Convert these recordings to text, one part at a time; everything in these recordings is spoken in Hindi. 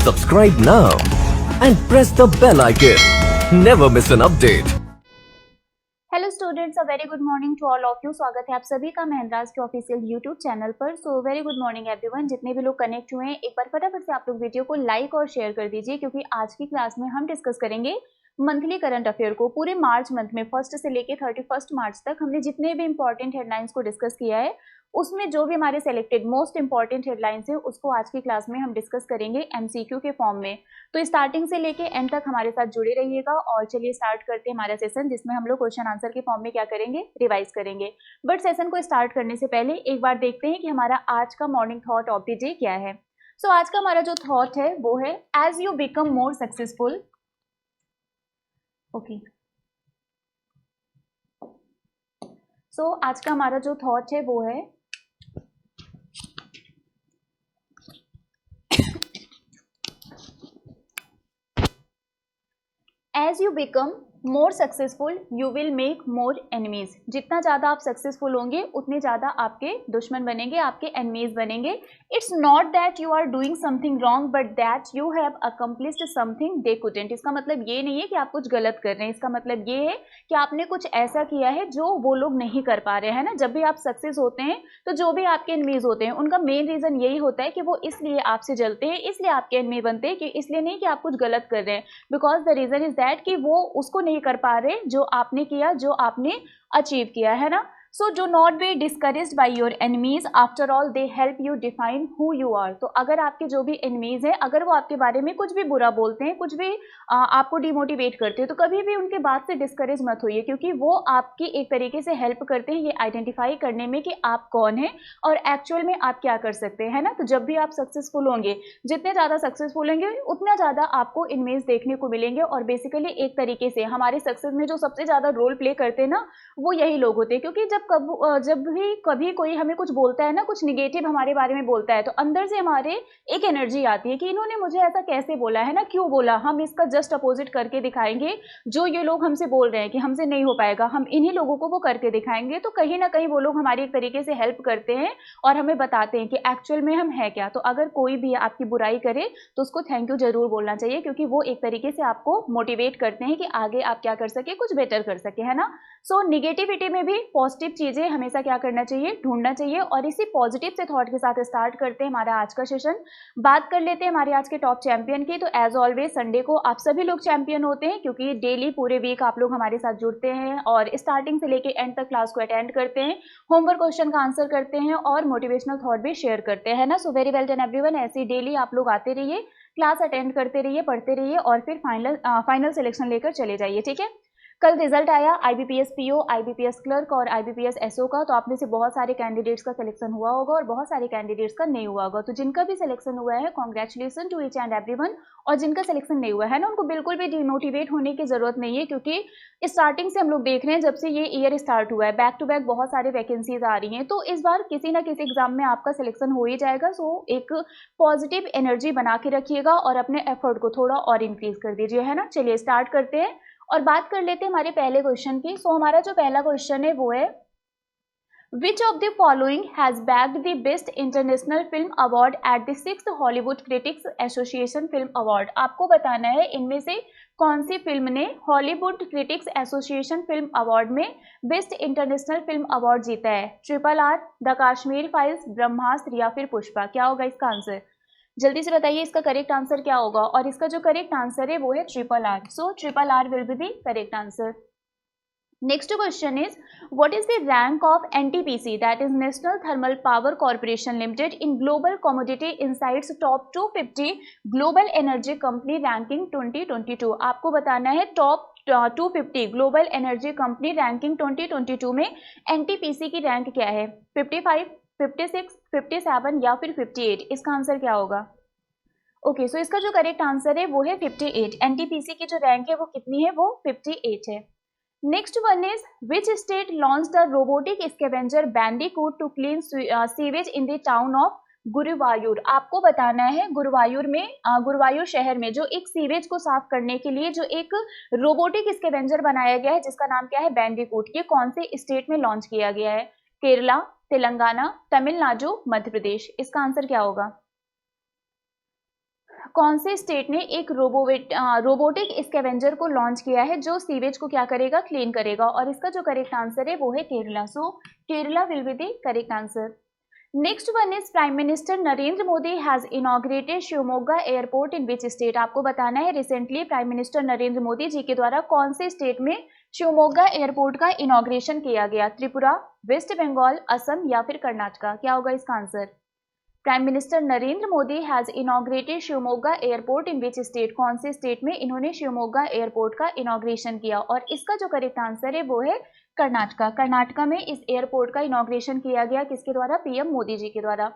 Subscribe now and press the bell icon. Never miss an update. Hello students, a very good morning to all of you. स्वागत है आप सभी का महिंद्रास के ऑफिशियल यूट्यूब चैनल पर। So very good morning everyone. जितने भी लोग कनेक्ट हुए हैं, एक बार फटाफट से आप लोग वीडियो को लाइक और शेयर कर दीजिए, क्योंकि आज की क्लास में हम डिस्कस करेंगे मंथली करंट अफेयर को। पूरे मार्च मंथ में 1 से लेके 31 मार्च तक हमने जितने भी इंपॉर्टेंट हेडलाइंस को डिस्कस किया है, उसमें जो भी हमारे सेलेक्टेड मोस्ट इंपॉर्टेंट हेडलाइंस है, उसको आज की क्लास में हम डिस्कस करेंगे एमसीक्यू के फॉर्म में। तो स्टार्टिंग से लेके एंड तक हमारे साथ जुड़े रहिएगा। और चलिए स्टार्ट करते हैं हमारा सेशन, जिसमें हम लोग क्वेश्चन आंसर के फॉर्म में क्या करेंगे, रिवाइज करेंगे। बट सेशन को स्टार्ट करने से पहले एक बार देखते हैं कि हमारा आज का morning thought of the day क्या है। सो आज का हमारा जो थॉट है वो है as you become more successful. Okay, so आज का हमारा जो थॉट है वो है as you become more successful you will make more enemies. जितना ज़्यादा आप सक्सेसफुल होंगे उतने ज़्यादा आपके दुश्मन बनेंगे, आपके एनिमीज बनेंगे। It's not that you are doing something wrong, but that you have accomplished something they couldn't. इसका मतलब ये नहीं है कि आप कुछ गलत कर रहे हैं, इसका मतलब ये है कि आपने कुछ ऐसा किया है जो वो लोग नहीं कर पा रहे हैं ना। जब भी आप सक्सेस होते हैं तो जो भी आपके एनिमीज होते हैं, उनका मेन रीज़न यही होता है कि वो इसलिए आपसे जलते हैं, इसलिए आपके एनिमी बनते हैं, कि इसलिए नहीं कि आप कुछ गलत कर रहे हैं। Because the reason is that कि वो उसको नहीं कर पा रहे जो आपने किया, जो आपने अचीव किया है ना। So do not be discouraged by your enemies, after all they help you define who you are. तो अगर आपके जो भी एनिमीज हैं, अगर वो आपके बारे में कुछ भी बुरा बोलते हैं, कुछ भी आपको डिमोटिवेट करते हैं, तो कभी भी उनके बात से डिस्करेज मत होइए, क्योंकि वो आपकी एक तरीके से हेल्प करते हैं ये आइडेंटिफाई करने में कि आप कौन हैं और एक्चुअल में आप क्या कर सकते हैं ना। तो जब भी आप सक्सेसफुल होंगे, जितने ज़्यादा सक्सेसफुल होंगे, उतना ज़्यादा आपको एनिमीज देखने को मिलेंगे। और बेसिकली एक तरीके से हमारे सक्सेस में जो सबसे ज़्यादा रोल प्ले करते हैं ना, वो यही लोग होते हैं। क्योंकि जब भी कभी कोई हमें कुछ बोलता है ना, कुछ निगेटिव हमारे बारे में बोलता है, तो अंदर से हमारे एक एनर्जी आती है कि इन्होंने मुझे ऐसा कैसे बोला है ना, क्यों बोला। हम इसका जस्ट अपोजिट करके दिखाएंगे। जो ये लोग हमसे बोल रहे हैं कि हमसे नहीं हो पाएगा, हम इन्हीं लोगों को वो करके दिखाएंगे। तो कहीं ना कहीं वो लोग हमारी एक तरीके से हेल्प करते हैं और हमें बताते हैं कि एक्चुअल में हम है क्या। तो अगर कोई भी आपकी बुराई करे तो उसको थैंक यू जरूर बोलना चाहिए, क्योंकि वो एक तरीके से आपको मोटिवेट करते हैं कि आगे आप क्या कर सके, कुछ बेटर कर सके, है ना। सो निगेटिविटी में भी पॉजिटिव चीजें हमेशा क्या करना चाहिए, ढूंढना चाहिए। और इसी पॉजिटिव से थॉट के साथ स्टार्ट करते हैं हमारा आज का सेशन। बात कर लेते हैं हमारे आज के टॉप चैंपियन की। तो एज ऑलवेज संडे को आप सभी लोग चैंपियन होते हैं, क्योंकि डेली पूरे वीक आप लोग हमारे साथ जुड़ते हैं और स्टार्टिंग से लेके एंड तक क्लास को अटेंड करते हैं, होमवर्क क्वेश्चन का आंसर करते हैं और मोटिवेशनल थॉट भी शेयर करते हैं ना। सो वेरी वेल डन एवरीवन। ऐसे ही डेली आप लोग आते रहिए, क्लास अटेंड करते रहिए, पढ़ते रहिए और फिर फाइनल सिलेक्शन लेकर चले जाइए, ठीक है। कल रिजल्ट आया आईबीपीएस पीओ, आईबीपीएस क्लर्क और आईबीपीएस एसओ का। तो आप में से बहुत सारे कैंडिडेट्स का सिलेक्शन हुआ होगा और बहुत सारे कैंडिडेट्स का नहीं हुआ होगा। तो जिनका भी सिलेक्शन हुआ है, congratulations to each and everyone. और जिनका सिलेक्शन नहीं हुआ है ना, उनको बिल्कुल भी डिमोटिवेट होने की जरूरत नहीं है, क्योंकि स्टार्टिंग से हम लोग देख रहे हैं, जब से ये ईयर स्टार्ट हुआ है, बैक टू बैक बहुत सारे वैकेंसीज आ रही हैं। तो इस बार किसी ना किसी एग्जाम में आपका सिलेक्शन हो ही जाएगा। सो एक पॉजिटिव एनर्जी बना के रखिएगा और अपने एफर्ट को थोड़ा और इंक्रीज कर दीजिए, है ना। चलिए स्टार्ट करते हैं और बात कर लेते हैं हमारे पहले क्वेश्चन की। सो हमारा जो पहला क्वेश्चन है वो है Which of the following has bagged the Best International Film Award at the 6th Hollywood Critics Association Film Award? आपको बताना है इनमें से कौन सी फिल्म ने Hollywood critics association film award में बेस्ट इंटरनेशनल फिल्म अवार्ड जीता है। RRR, द कश्मीर फाइल्स, ब्रह्मास्त्र या फिर पुष्पा। क्या होगा इसका आंसर? जल्दी से बताइए इसका करेक्ट आंसर क्या होगा। और इसका जो करेक्ट आंसर है वो है RRR। So RRR will be the correct answer. Next question is, what is the rank of NTPC, that is National Thermal Power Corporation Limited, in Global Commodity Insights Top 250 Global Energy Company Ranking 2022? आपको बताना है top 250 global energy company ranking 2022 में NTPC की रैंक क्या है। 55, 56, 57 या फिर 58? इसका आंसर क्या होगा? ओके, सो इसका जो करेक्ट आंसर है वो है 58। NTPC की जो रैंक है वो कितनी है, वो 58 है। Next one is, which state launched a robotic scavenger bandicoot to clean sewage in the town of Guruvayur? आपको बताना है गुरुवायूर में, गुरुवायूर शहर में जो एक सीवेज को साफ करने के लिए जो एक रोबोटिक स्केवेंजर बनाया गया है, जिसका नाम क्या है, बैंडिकूट, ये कौन से स्टेट में लॉन्च किया गया है? केरला, तेलंगाना, तमिलनाडु, मध्य प्रदेश? इसका आंसर क्या होगा? कौन से स्टेट ने एक रोबोटिक स्कैवेंजर को लॉन्च किया है जो सीवेज को क्या करेगा, क्लीन करेगा, और इसका जो करेक्ट आंसर है वो है Kerala. So Kerala will be the correct answer. Next one is prime minister Narendra Modi has inaugurated Shivamogga airport in which state. आपको बताना है recently prime minister Narendra Modi ji के द्वारा कौन से स्टेट में शिवमोगा एयरपोर्ट का इनॉग्रेशन किया गया. त्रिपुरा, वेस्ट बंगाल, असम या फिर कर्नाटका. क्या होगा इसका answer. Prime minister Narendra Modi has inaugurated Shivamogga airport in which state. कौन से स्टेट में इन्होंने शिवमोगा एयरपोर्ट का इनॉग्रेशन किया, और इसका जो करेक्ट आंसर है वो है कर्नाटका. कर्नाटका में इस एयरपोर्ट का इनॉग्रेशन किया गया किसके द्वारा, पीएम मोदी जी के द्वारा.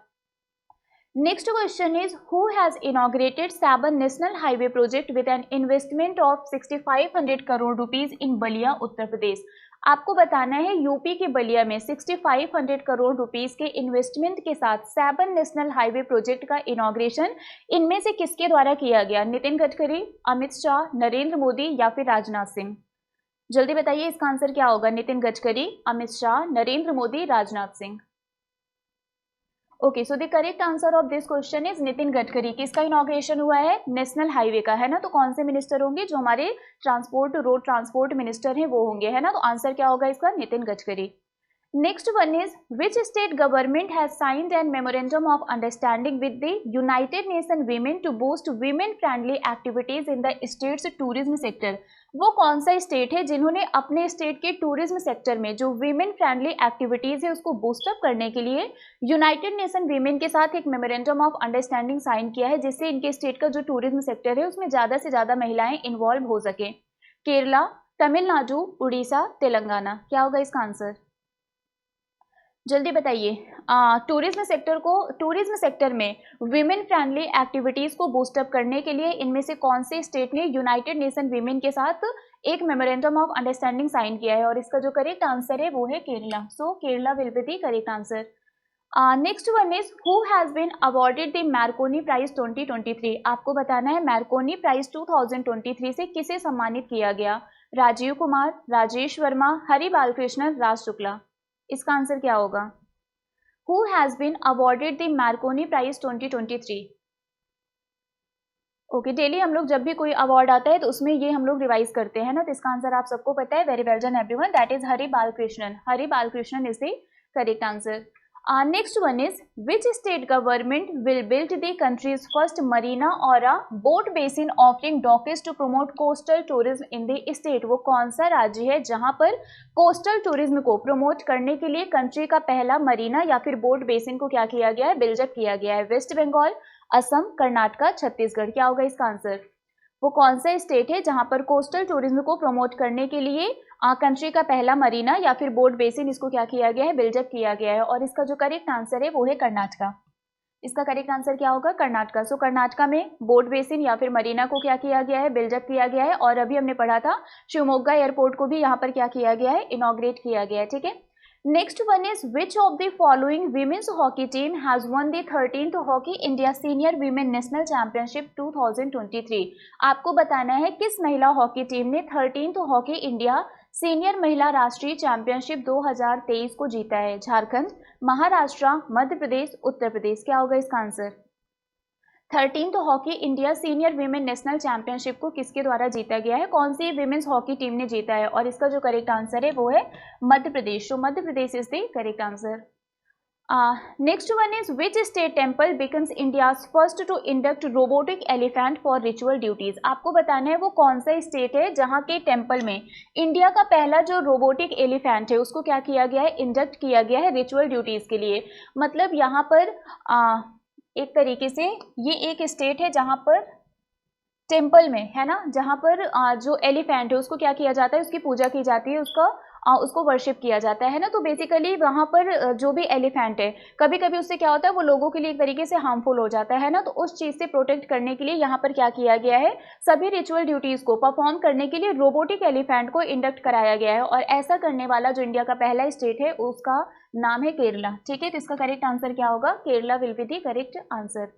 Next question is who has inaugurated seven national highway project with an investment of 6500 crore rupees in Ballia, Uttar Pradesh. आपको बताना है यूपी के बलिया में 6500 करोड़ रुपीस के इन्वेस्टमेंट के साथ सैबन नेशनल हाईवे प्रोजेक्ट का इनॉग्रेशन इनमें से किसके द्वारा किया गया. नितिन गडकरी, अमित शाह, नरेंद्र मोदी या फिर राजनाथ सिंह. जल्दी बताइए इसका आंसर क्या होगा. Nitin Gadkari, Amit Shah, Narendra Modi, Rajnath Singh. Okay, so the correct answer of this question is Nitin Gadkari. किसका इनॉग्रेशन हुआ है, नेशनल हाईवे का, है ना. तो कौन से मिनिस्टर होंगे, जो हमारे ट्रांसपोर्ट, रोड ट्रांसपोर्ट मिनिस्टर हैं वो होंगे, है ना. तो आंसर क्या होगा इसका, Nitin Gadkari. Next one is which state government has signed an memorandum of understanding with the United Nation Women to boost women friendly activities in the states tourism sector. वो कौन सा स्टेट है जिन्होंने अपने स्टेट के टूरिज्म सेक्टर में जो वीमेन फ्रेंडली एक्टिविटीज है उसको बूस्टअप करने के लिए यूनाइटेड नेशन वीमेन के साथ एक मेमोरेंडम ऑफ अंडरस्टैंडिंग साइन किया है, जिससे इनके स्टेट का जो टूरिज्म सेक्टर है उसमें ज़्यादा से ज़्यादा महिलाएं इन्वॉल्व हो सके. केरला, तमिलनाडु, उड़ीसा, तेलंगाना. क्या होगा इसका आंसर. जल्दी बताइए. टूरिज्म सेक्टर में विमेन फ्रेंडली एक्टिविटीज को बूस्टअप करने के लिए इनमें से कौन से स्टेट ने यूनाइटेड नेशन विमेन के साथ एक मेमोरेंडम ऑफ अंडरस्टैंडिंग साइन किया है, और इसका जो करेक्ट आंसर है वो है Kerala. So Kerala will be the correct answer. Next one is who has been awarded the Marconi prize 2023. आपको बताना है मैरकोनी प्राइज 2023 से किसे सम्मानित किया गया. राजीव कुमार, राजेश वर्मा, हरि बालकृष्णन, राज शुक्ला. इसका आंसर क्या होगा. Who has been awarded the Marconi prize 2023. Okay, daily हम लोग जब भी कोई अवार्ड आता है तो उसमें ये हम लोग रिवाइज करते हैं ना. तो इसका आंसर आप सबको पता है. Very well done everyone. That is Hari Balakrishnan. Hari Balakrishnan is the correct answer. Next one is which state government will build the country's first marina or a boat basin offering docks to promote coastal tourism in the state. वो कौन सा राज्य है जहां पर कोस्टल टूरिज्म को प्रमोट करने के लिए कंट्री का पहला मरीना या फिर बोट बेसिन को क्या किया गया है, बिल्डअप किया गया है. वेस्ट बंगाल, असम, कर्नाटका, छत्तीसगढ़. क्या होगा इसका आंसर. वो कौन सा स्टेट है जहां पर कोस्टल टूरिज्म को प्रमोट करने के लिए कंट्री का पहला मरीना या फिर बोट बेसिन इसको क्या किया गया है, बिल्डअप किया गया है, और इसका जो करेक्ट आंसर है वो है कर्नाटका. इसका करेक्ट आंसर क्या होगा, कर्नाटका. सो कर्नाटका में बोट बेसिन या फिर मरीना को क्या किया गया है, बिल्डअप किया गया है. और अभी हमने पढ़ा था शिवमोगा एयरपोर्ट को भी यहाँ पर क्या किया गया है, इनॉग्रेट किया गया है. ठीक है. Next one is which of the following women's hockey team has won the 13th hockey India senior women national championship 2023. आपको बताना है किस महिला हॉकी टीम ने 13th हॉकी इंडिया सीनियर महिला राष्ट्रीय चैंपियनशिप 2023 को जीता है. झारखंड, महाराष्ट्र, मध्य प्रदेश, उत्तर प्रदेश. क्या होगा इसका answer. 13th hockey India senior women national championship को किसके द्वारा जीता गया है, कौन सी विमेन्स हॉकी टीम ने जीता है, और इसका जो करेक्ट आंसर है वो है मध्य प्रदेश. तो Madhya Pradesh is the correct answer. Next one is which state temple becomes India's first to induct robotic elephant for ritual duties. आपको बताना है वो कौन सा स्टेट है जहाँ के टेम्पल में इंडिया का पहला जो रोबोटिक एलिफेंट है उसको क्या किया गया है, इंडक्ट किया गया है रिचुअल ड्यूटीज के लिए. मतलब यहाँ पर एक तरीके से ये एक स्टेट है जहाँ पर टेम्पल में, है ना, जहाँ पर जो एलिफेंट है उसको क्या किया जाता है, उसकी पूजा की जाती है, उसको वर्शिप किया जाता है ना. तो बेसिकली वहाँ पर जो भी एलिफेंट है कभी कभी उससे क्या होता है, वो लोगों के लिए एक तरीके से हार्मफुल हो जाता है ना. तो उस चीज़ से प्रोटेक्ट करने के लिए यहाँ पर क्या किया गया है, सभी रिचुअल ड्यूटीज़ को परफॉर्म करने के लिए रोबोटिक एलिफेंट को इंडक्ट कराया गया है. और ऐसा करने वाला जो इंडिया का पहला स्टेट है उसका नाम है केरला. ठीक है. तो इसका करेक्ट आंसर क्या होगा, Kerala will be the correct answer.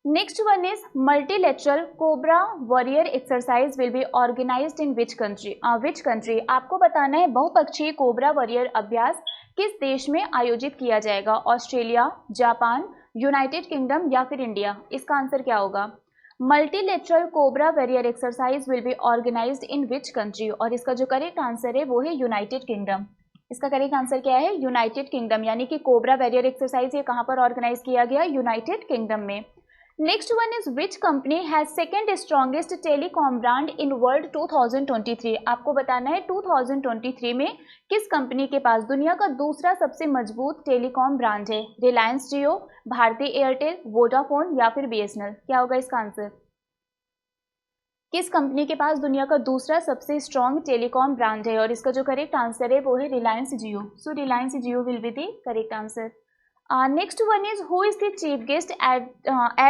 Next one is multilateral Cobra Warrior exercise will be organised in which country. आपको बताना है बहुपक्षीय कोबरा वॉरियर अभ्यास किस देश में आयोजित किया जाएगा. ऑस्ट्रेलिया, जापान, यूनाइटेड किंगडम या फिर इंडिया. इसका आंसर क्या होगा. Multilateral Cobra Warrior exercise will be organised in which country, और इसका जो करेक्ट आंसर है वो है यूनाइटेड किंगडम। इसका करेक्ट आंसर क्या है? यूनाइटेड किंगडम, यानी कि कोबरा वॉरियर एक्सरसाइज ये कहाँ पर ऑर्गेनाइज किया गया? यूनाइटेड किंगडम में। Next one is which company has second strongest telecom brand in world 2023। आपको बताना है 2023 में किस कंपनी के पास दुनिया का दूसरा सबसे मजबूत टेलीकॉम ब्रांड है? रिलायंस जियो, भारती एयरटेल, वोडाफोन या फिर बीएसएनएल? क्या होगा इसका आंसर? किस कंपनी के पास दुनिया का दूसरा सबसे स्ट्रॉन्ग टेलीकॉम ब्रांड है? और इसका जो करेक्ट आंसर है वो है Reliance Jio. So Reliance Jio will be the correct answer. Next one is who is the chief guest at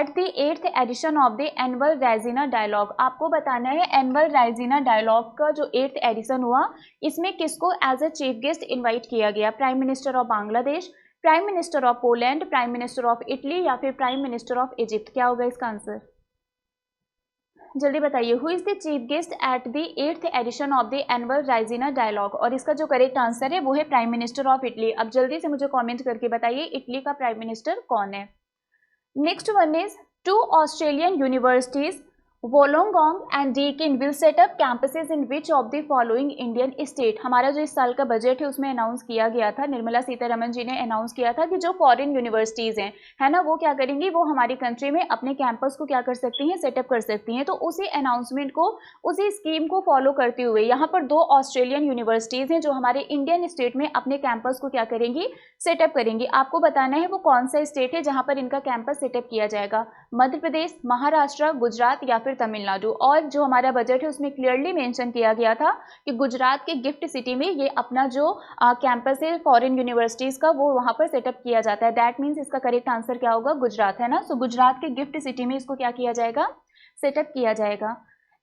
the 8th edition of the annual Raisina dialogue. आपको बताना है एनुअल राइजीना डायलॉग का जो 8th एडिशन हुआ इसमें किसको as a chief guest invite किया गया? Prime minister of Bangladesh, prime minister of Poland, prime minister of Italy या फिर प्राइम मिनिस्टर ऑफ इजिप्ट? क्या होगा इसका आंसर? जल्दी बताइए। Who is the chief guest at the 8th edition of the annual Raisina dialogue, और इसका जो करेक्ट आंसर है वो है प्राइम मिनिस्टर ऑफ इटली। अब जल्दी से मुझे कमेंट करके बताइए इटली का प्राइम मिनिस्टर कौन है। Next one is 2 Australian universities Wollongong and Deakin will set up campuses in which of the following Indian state. हमारा जो इस साल का बजट है उसमें अनाउंस किया गया था, निर्मला सीतारमन जी ने अनाउंस किया था कि जो फॉरेन यूनिवर्सिटीज़ हैं है ना, वो क्या करेंगी, वो हमारी कंट्री में अपने कैंपस को क्या कर सकती हैं? सेटअप कर सकती हैं। तो उसी अनाउंसमेंट को, उसी स्कीम को फॉलो करते हुए यहाँ पर 2 ऑस्ट्रेलियन यूनिवर्सिटीज़ हैं जो हमारे इंडियन स्टेट में अपने कैंपस को क्या करेंगी? सेटअप करेंगी। आपको बताना है वो कौन सा स्टेट है जहाँ पर इनका कैंपस सेटअप किया जाएगा? मध्य प्रदेश, महाराष्ट्र, गुजरात या फिर तमिलनाडु। और जो हमारा बजट है उसमें क्लियरली मेंशन किया गया था कि गुजरात के गिफ्ट सिटी में ये अपना जो कैंपस है फॉरेन यूनिवर्सिटीज़ का वो वहाँ पर सेटअप किया जाता है। दैट मीन्स इसका करेक्ट आंसर क्या होगा? गुजरात, है ना। सो गुजरात के गिफ्ट सिटी में इसको क्या किया जाएगा? सेटअप किया जाएगा।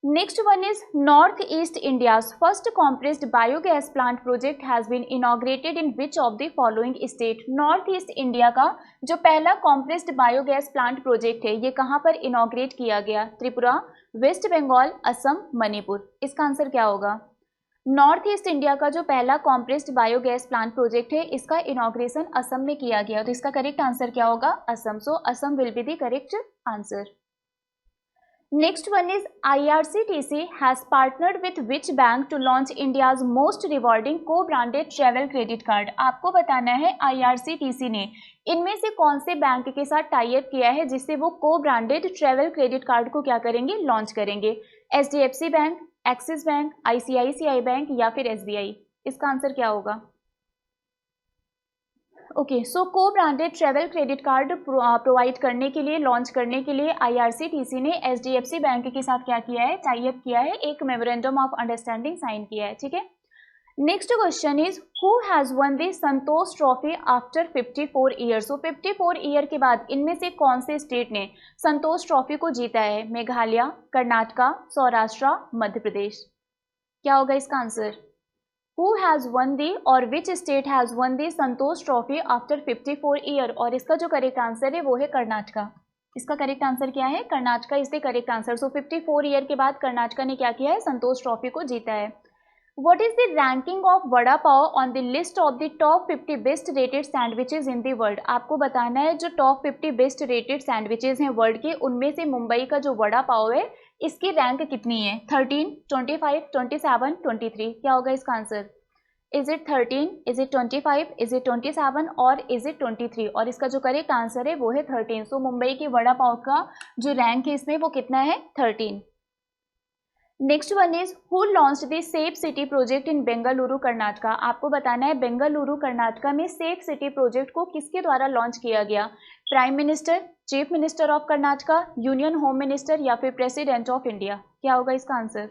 Next one is north east India's first compressed biogas plant project has been inaugurated in which of the following state. North east India का जो पहला कॉम्प्रेस्ड बायोगैस प्लांट प्रोजेक्ट है ये कहाँ पर इनॉग्रेट किया गया? त्रिपुरा, वेस्ट बंगाल, असम, मणिपुर? इसका आंसर क्या होगा? नॉर्थ ईस्ट इंडिया का जो पहला कॉम्प्रेस्ड बायोगैस प्लांट प्रोजेक्ट है इसका इनॉग्रेशन असम में किया गया, तो इसका करेक्ट आंसर क्या होगा? Assam. So Assam will be the correct answer. Next one is IRCTC has partnered with which bank to launch India's most rewarding co-branded travel credit card। आपको बताना है IRCTC ने इनमें से कौन से बैंक के साथ टाई अप किया है जिससे वो co-branded travel credit card को क्या करेंगे? लॉन्च करेंगे। HDFC bank, axis bank, ICICI bank या फिर SBI? इसका आंसर क्या होगा? ओके, सो को branded travel credit card provide करने के लिए, लॉन्च करने के लिए IRCTC ने HDFC बैंक के साथ क्या किया है? टाई अप किया है, एक मेमोरेंडम ऑफ अंडरस्टैंडिंग साइन किया है। ठीक है। Next question is who has won the Santosh trophy after 54 years. So 54 year के बाद इनमें से कौन से स्टेट ने संतोष ट्रॉफी को जीता है? मेघालय, कर्नाटका, सौराष्ट्र, मध्य प्रदेश? क्या होगा इसका answer? Who has won the और which state has won the Santosh trophy after 54 year? और इसका जो करेक्ट आंसर है वो है कर्नाटका। इसका करेक्ट आंसर क्या है? Karnataka is the correct answer. So 54 year के बाद कर्नाटका ने क्या किया है? संतोष ट्रॉफी को जीता है। What is the ranking of vada pav on the list of the top 50 best rated sandwiches in the world? आपको बताना है जो टॉप 50 बेस्ट रेटेड सैंडविचेज हैं वर्ल्ड के, उनमें से मुंबई का जो वड़ा पाव है इसकी रैंक कितनी है? 13, 25, 27, 23? क्या होगा इसका answer? Is it 13, is it 25, is it 27 और इज इट 23? और इसका जो करेक्ट आंसर है वो है 13। सो मुंबई के वड़ा पाव का जो रैंक है इसमें वो कितना है? 13। Next one is who launched the safe city project in Bengaluru Karnataka. आपको बताना है बेंगलुरु कर्नाटका में सेफ सिटी प्रोजेक्ट को किसके द्वारा लॉन्च किया गया? Prime minister, chief minister of Karnataka, union home minister या फिर प्रेसिडेंट ऑफ इंडिया? क्या होगा इसका आंसर?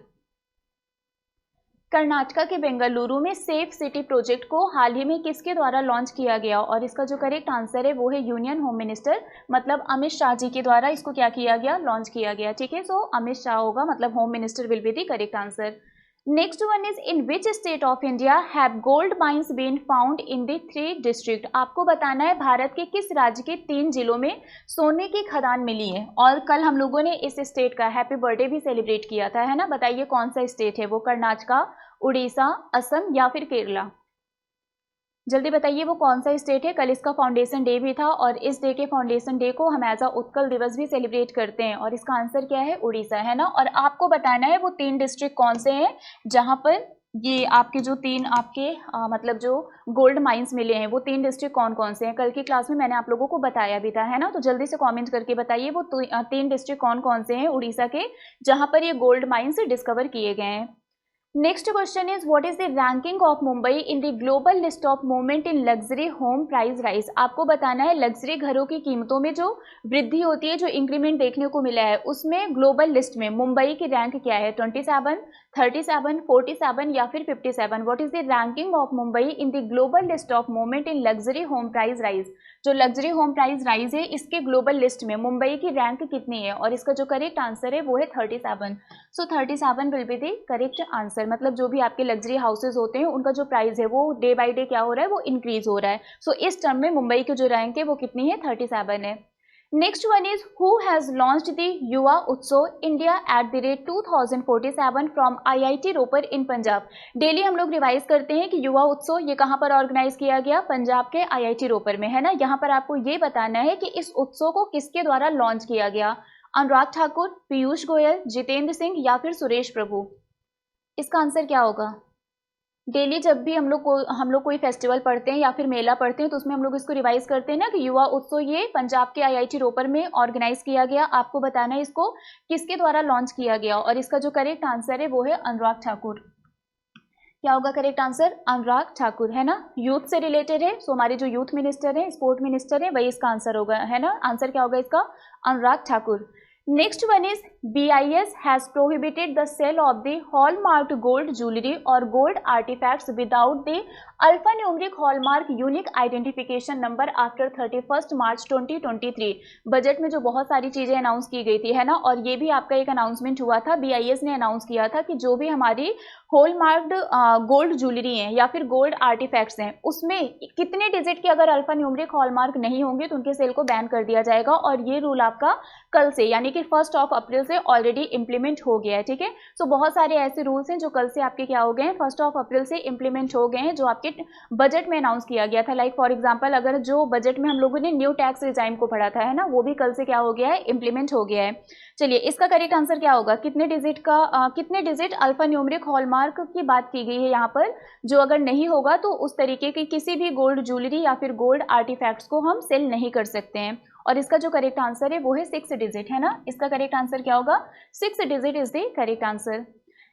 कर्नाटका के बेंगलुरु में सेफ सिटी प्रोजेक्ट को हाल ही में किसके द्वारा लॉन्च किया गया? और इसका जो करेक्ट आंसर है वो है यूनियन होम मिनिस्टर, मतलब अमित शाह जी के द्वारा इसको क्या किया गया? लॉन्च किया गया। ठीक है। सो अमित शाह होगा, मतलब home minister will be the correct answer. Next one is in which state of India have gold mines been found in the 3 district. आपको बताना है भारत के किस राज्य के 3 जिलों में सोने की खदान मिली है। और कल हम लोगों ने इस स्टेट का हैप्पी बर्थडे भी सेलिब्रेट किया था, है ना। बताइए कौन सा स्टेट है वो? कर्नाटका, उड़ीसा, असम या फिर केरला? जल्दी बताइए वो कौन सा स्टेट है। कल इसका फाउंडेशन डे भी था और इस डे के फाउंडेशन डे को हम एज अ उत्कल दिवस भी सेलिब्रेट करते हैं और इसका आंसर क्या है, उड़ीसा, है ना। और आपको बताना है वो 3 डिस्ट्रिक्ट कौन से हैं जहाँ पर ये आपके जो 3 आपके मतलब जो गोल्ड माइंस मिले हैं, वो 3 डिस्ट्रिक्ट कौन कौन से हैं। कल की क्लास में मैंने आप लोगों को बताया भी था, है ना। तो जल्दी से कमेंट करके बताइए वो 3 डिस्ट्रिक्ट कौन कौन से हैं उड़ीसा के जहाँ पर ये गोल्ड माइंस डिस्कवर किए गए हैं। Next question is what is the ranking of Mumbai in the global list of movement in luxury home price rise. आपको बताना है लग्जरी घरों की कीमतों में जो वृद्धि होती है, जो इंक्रीमेंट देखने को मिला है, उसमें ग्लोबल लिस्ट में मुंबई की रैंक क्या है, 27, 37, 47 या फिर 57। What is the ranking of Mumbai in the global list of movement in luxury home price rise. जो लग्जरी होम प्राइस राइज है इसके ग्लोबल लिस्ट में मुंबई की रैंक कितनी है, और इसका जो करेक्ट आंसर है वो है 37। सो 37 will be the correct answer. मतलब जो भी आपके लग्जरी हाउसेज होते हैं उनका जो प्राइस है वो डे बाय डे क्या हो रहा है, वो इंक्रीज हो रहा है। सो इस टर्म में मुंबई की जो रैंक है वो कितनी है, 37 है। Next one is who has launched the Yuva Utsav India at the rate 2047 from IIT Ropar in Punjab. Daily हम लोग रिवाइज करते हैं कि युवा उत्सव ये कहाँ पर ऑर्गेनाइज किया गया, पंजाब के IIT रोपर में, है ना। यहाँ पर आपको ये बताना है कि इस उत्सव को किसके द्वारा लॉन्च किया गया, अनुराग ठाकुर, पीयूष गोयल, जितेंद्र सिंह या फिर सुरेश प्रभु। इसका आंसर क्या होगा। डेली जब भी हम लोग कोई फेस्टिवल पढ़ते हैं या फिर मेला पढ़ते हैं तो उसमें हम लोग इसको रिवाइज करते हैं ना कि युवा उत्सव ये पंजाब के IIT रोपर में ऑर्गेनाइज किया गया। आपको बताना है इसको किसके द्वारा लॉन्च किया गया, और इसका जो करेक्ट आंसर है वो है अनुराग ठाकुर। क्या होगा करेक्ट आंसर, अनुराग ठाकुर, है ना। यूथ से रिलेटेड है, सो हमारे जो यूथ मिनिस्टर है, स्पोर्ट मिनिस्टर है, वही इसका आंसर होगा, है ना। आंसर क्या होगा इसका, Anurag Thakur. Next one is BIS has prohibited the sale of the hallmarked gold jewellery और gold artifacts without the alphanumeric hallmark unique identification number after 31 March 2023। Budget में जो बहुत सारी चीजें अनाउंस की गई थी, है ना, और ये भी आपका एक अनाउंसमेंट हुआ था, BIS ने अनाउंस किया था कि जो भी हमारी हॉलमार्क्ड गोल्ड ज्वेलरी हैं या फिर गोल्ड आर्टिफैक्ट्स हैं उसमें कितने डिजिट के अगर अल्फान्यूमरिक हॉलमार्क नहीं होंगे तो उनके सेल को बैन कर दिया जाएगा। और ये रूल आपका कल से यानी कि 1 अप्रैल से ऑलरेडी इंप्लीमेंट हो गया है, ठीक है। सो बहुत सारे ऐसे रूल्स हैं जो कल से आपके क्या हो गए हैं, 1 अप्रैल से इंप्लीमेंट हो गए हैं, जो आपके बजट में अनाउंस किया गया था। लाइक फॉर एग्जांपल अगर जो बजट में हम लोगों ने न्यू टैक्स रिजाइम को पढ़ा था, है ना, वो भी कल से क्या हो गया है, इंप्लीमेंट हो गया है। चलिए इसका करेक्ट आंसर क्या होगा, कितने डिजिट अल्फान्यूमरिक हॉलमार्क की बात की गई है यहाँ पर, जो अगर नहीं होगा तो उस तरीके की किसी भी गोल्ड ज्वेलरी या फिर गोल्ड आर्टिफैक्ट्स को हम सेल नहीं कर सकते हैं। और इसका जो करेक्ट आंसर है वो है 6 डिजिट, है ना। इसका करेक्ट आंसर क्या होगा, 6 digit is the correct answer.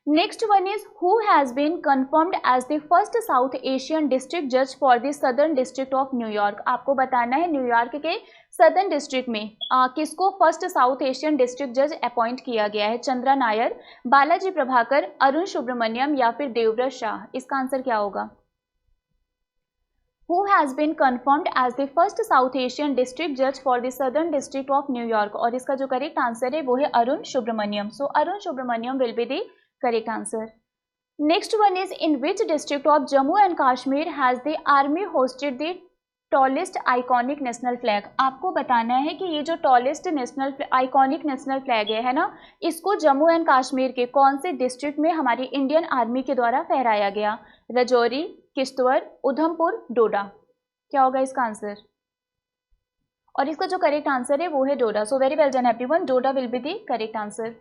Next one is who has been confirmed as the first south Asian district जज for the southern district of New York. आपको बताना है न्यूयॉर्क के सदर्न डिस्ट्रिक्ट में किसको फर्स्ट साउथ एशियन डिस्ट्रिक्ट जज अपॉइंट किया गया है, चंद्रा नायर, बालाजी प्रभाकर, अरुण सुब्रमण्यम या फिर देवव्रत शाह। इसका आंसर क्या होगा। Who has been confirmed as the first South Asian district judge for the Southern District of New York? और इसका जो करेक्ट आंसर है वो है Arun Subramaniam. So Arun Subramaniam will be the correct answer. Next one is in which district of Jammu and Kashmir has the army hosted the tallest iconic national flag. आपको बताना है कि ये जो टॉलेस्ट आइकॉनिक नेशनल फ्लैग है ना, इसको जम्मू एंड कश्मीर के कौन से डिस्ट्रिक्ट में हमारी इंडियन आर्मी के द्वारा फहराया गया, राजौरी, किश्तवाड़, उधमपुर, डोडा। क्या होगा इसका आंसर, और इसका जो करेक्ट आंसर है वो है Doda. So very well done everyone, Doda will be the correct answer.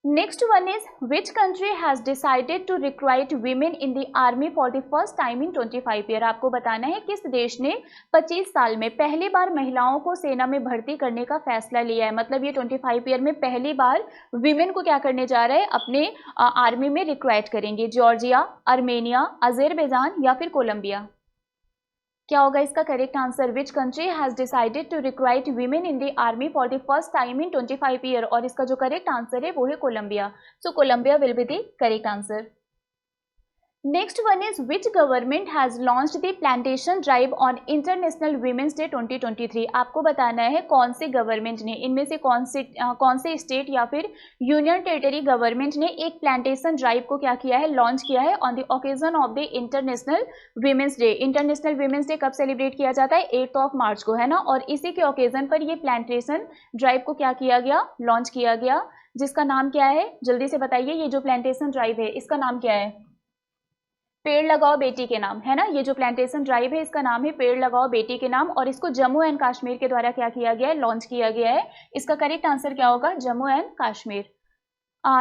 Next one is which country has decided to recruit women in the army for the first time in 25 year. आपको बताना है किस देश ने 25 साल में पहली बार महिलाओं को सेना में भर्ती करने का फैसला लिया है। मतलब ये 25 ईयर में पहली बार वीमेन को क्या करने जा रहे हैं, अपने आर्मी में रिक्रूट करेंगे। जॉर्जिया, आर्मेनिया, अजरबैजान या फिर कोलंबिया। क्या होगा इसका correct answer, which country has decided to recruit women in the army for the first time in 25 year, और इसका जो करेक्ट आंसर है वो है Colombia. So Colombia will be the correct answer. Next one is which government has launched the plantation drive on International Women's Day 2023। आपको बताना है कौन से गवर्नमेंट ने, इनमें से कौन से स्टेट या फिर यूनियन टेरिटरी गवर्नमेंट ने एक प्लांटेशन ड्राइव को क्या किया है, लॉन्च किया है on the occasion of the international Women's day. International Women's day कब सेलिब्रेट किया जाता है, 8 मार्च को, है ना। और इसी के ओकेजन पर ये प्लांटेशन ड्राइव को क्या किया गया, लॉन्च किया गया, जिसका नाम क्या है, जल्दी से बताइए। ये जो प्लांटेशन ड्राइव है इसका नाम क्या है, पेड़ लगाओ बेटी के नाम, है ना, ये जो प्लांटेशन ड्राइव है इसका नाम है पेड़ लगाओ बेटी के नाम, और इसको जम्मू एंड कश्मीर के द्वारा क्या किया गया है, लॉन्च किया गया है। इसका करेक्ट आंसर क्या होगा, Jammu and Kashmir.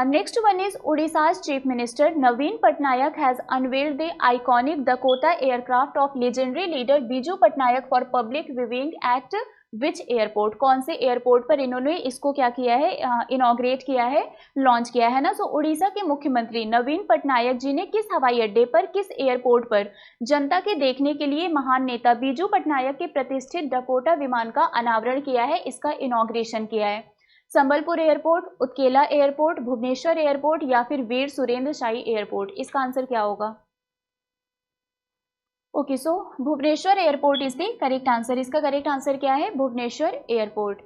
Next one is Odisha's Chief Minister Naveen Patnaik has unveiled the iconic Dakota aircraft of legendary leader Biju Patnaik for public viewing at which airport? कौन से एयरपोर्ट पर इन्होंने इसको क्या किया है, इनॉग्रेट किया है, लॉन्च किया है ना। सो उड़ीसा के मुख्यमंत्री नवीन पटनायक जी ने किस हवाई अड्डे पर, किस एयरपोर्ट पर जनता के देखने के लिए महान नेता बीजू पटनायक के प्रतिष्ठित डकोटा विमान का अनावरण किया है, इसका इनॉग्रेशन किया है? Sambalpur airport, Utkela airport, Bhubaneswar airport या फिर वीर सुरेंद्र शाही एयरपोर्ट? इसका आंसर क्या होगा? Okay, so Bhubaneswar airport is the correct answer. इसका करेक्ट आंसर क्या है, Bhubaneswar airport.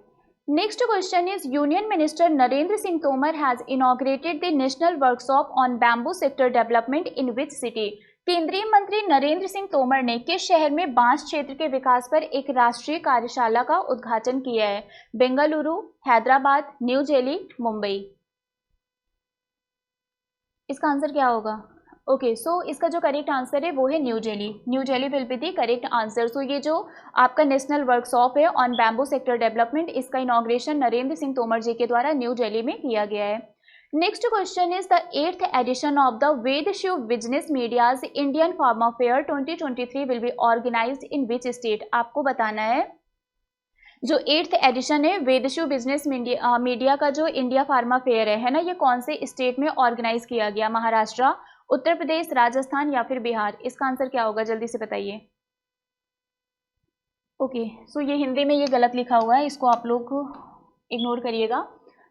Next question is union minister Narendra Singh Tomar has inaugurated the national workshop on bamboo sector development in which city? केंद्रीय मंत्री नरेंद्र सिंह तोमर ने किस शहर में बांस क्षेत्र के विकास पर एक राष्ट्रीय कार्यशाला का उद्घाटन किया है? बेंगलुरु, हैदराबाद, न्यू दिल्ली, मुंबई? इसका आंसर क्या होगा? ओके, सो इसका जो करेक्ट आंसर है वो है new Delhi. New Delhi will be the correct answer. So ये जो आपका नेशनल वर्कशॉप है ऑन बैम्बू सेक्टर डेवलपमेंट, इसका इनॉग्रेशन नरेंद्र सिंह तोमर जी के द्वारा न्यू दिल्ली में किया गया है। Next question is the 8th edition of the Vedshiv Business Media's Indian Pharma Fair 2023 will be organized in which state? आपको बताना है जो 8th एडिशन है वेदशिव बिजनेस मीडिया का जो इंडिया फार्मा फेयर है ना, ये कौन से स्टेट में ऑर्गेनाइज किया गया? महाराष्ट्र, उत्तर प्रदेश, राजस्थान या फिर बिहार? इसका आंसर क्या होगा, जल्दी से बताइए। ओके, सो ये हिंदी में ये गलत लिखा हुआ है, इसको आप लोग इग्नोर करिएगा।